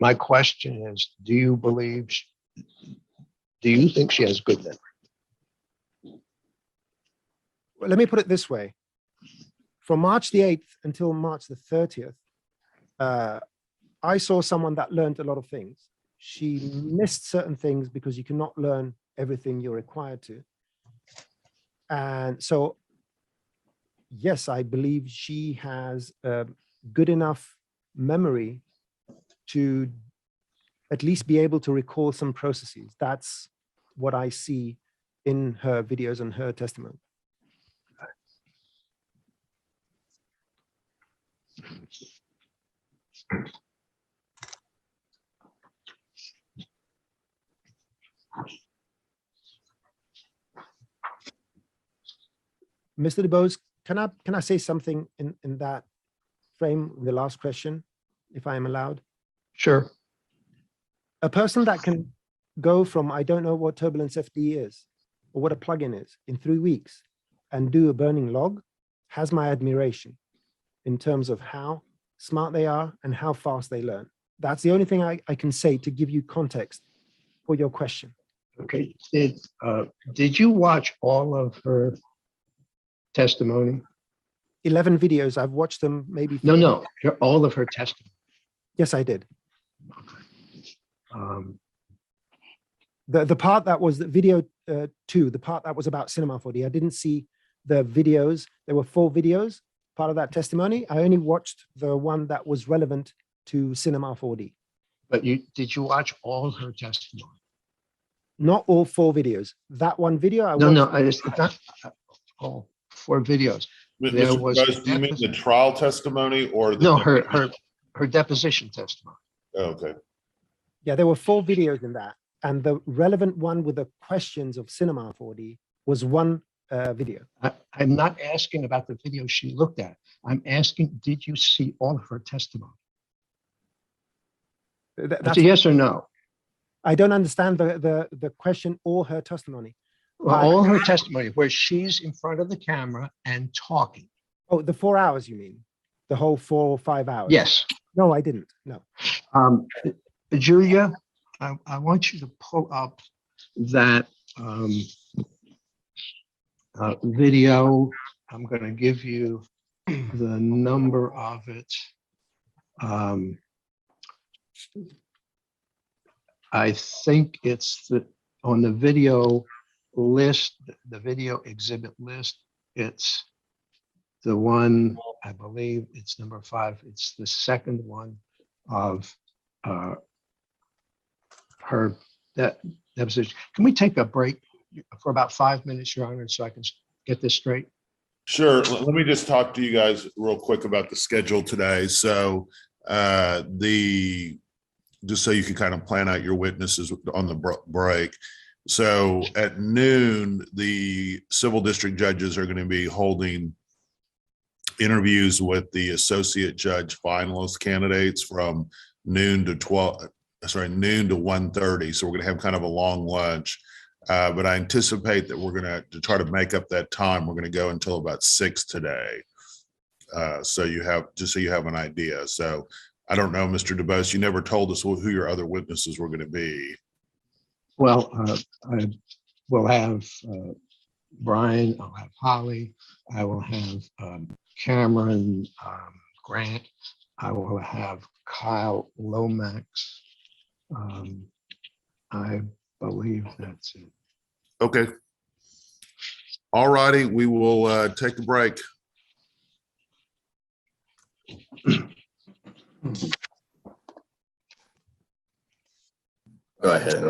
My question is, do you think she has good memory? Well, let me put it this way. From March the 8th until March the 30th, I saw someone that learned a lot of things. She missed certain things because you cannot learn everything you're required to. And so, yes, I believe she has a good enough memory to at least be able to recall some processes. That's what I see in her videos and her testimony. Mr. DuBose, can I say something in that frame, the last question, if I am allowed? Sure. A person that can go from, I don't know what Turbulence FD is or what a plugin is in 3 weeks and do a burning log has my admiration in terms of how smart they are and how fast they learn. That's the only thing I can say to give you context for your question. Okay. Did you watch all of her testimony? 11 videos, I've watched them maybe. No, all of her testimony. Yes, I did. Um, The part that was the video 2, the part that was about Cinema 4D, I didn't see the videos. There were 4 videos, part of that testimony. I only watched the one that was relevant to Cinema 4D. But did you watch all her testimony? Not all 4 videos. That one video I No, watched. it's not all 4 videos. There Mr. was Rose, do you mean the trial testimony or the? No, her deposition testimony. Oh, okay. Yeah, there were 4 videos in that. And the relevant one with the questions of Cinema 4D was one video. I'm not asking about the video she looked at. I'm asking, did you see all of her testimony? That's a yes or no. I don't understand the question or her testimony. Well, all her testimony where she's in front of the camera and talking. Oh, the 4 hours, you mean? The whole 4 or 5 hours? Yes. No, I didn't. No. Julia, I want you to pull up that video. I'm going to give you the number of it. I think it's on the video list, the video exhibit list. It's the one, I believe it's number 5. It's the second one of her deposition. Can we take a break for about 5 minutes, Your Honor, so I can get this straight? Sure. Let me just talk to you guys real quick about the schedule today. So just so you can kind of plan out your witnesses on the break. So at noon, the civil district judges are going to be holding interviews with the associate judge finalist candidates from noon to 1:30. So we're going to have kind of a long lunch. But I anticipate that we're going to try to make up that time. We're going to go until about 6 today. So you have an idea. So I don't know, Mr. DeBose, you never told us who your other witnesses were going to be. Well, I will have Brian, I'll have Holly, I will have Cameron Grant, I will have Kyle Lomax. I believe that's it. Okay. All righty, we will take a break. Go ahead.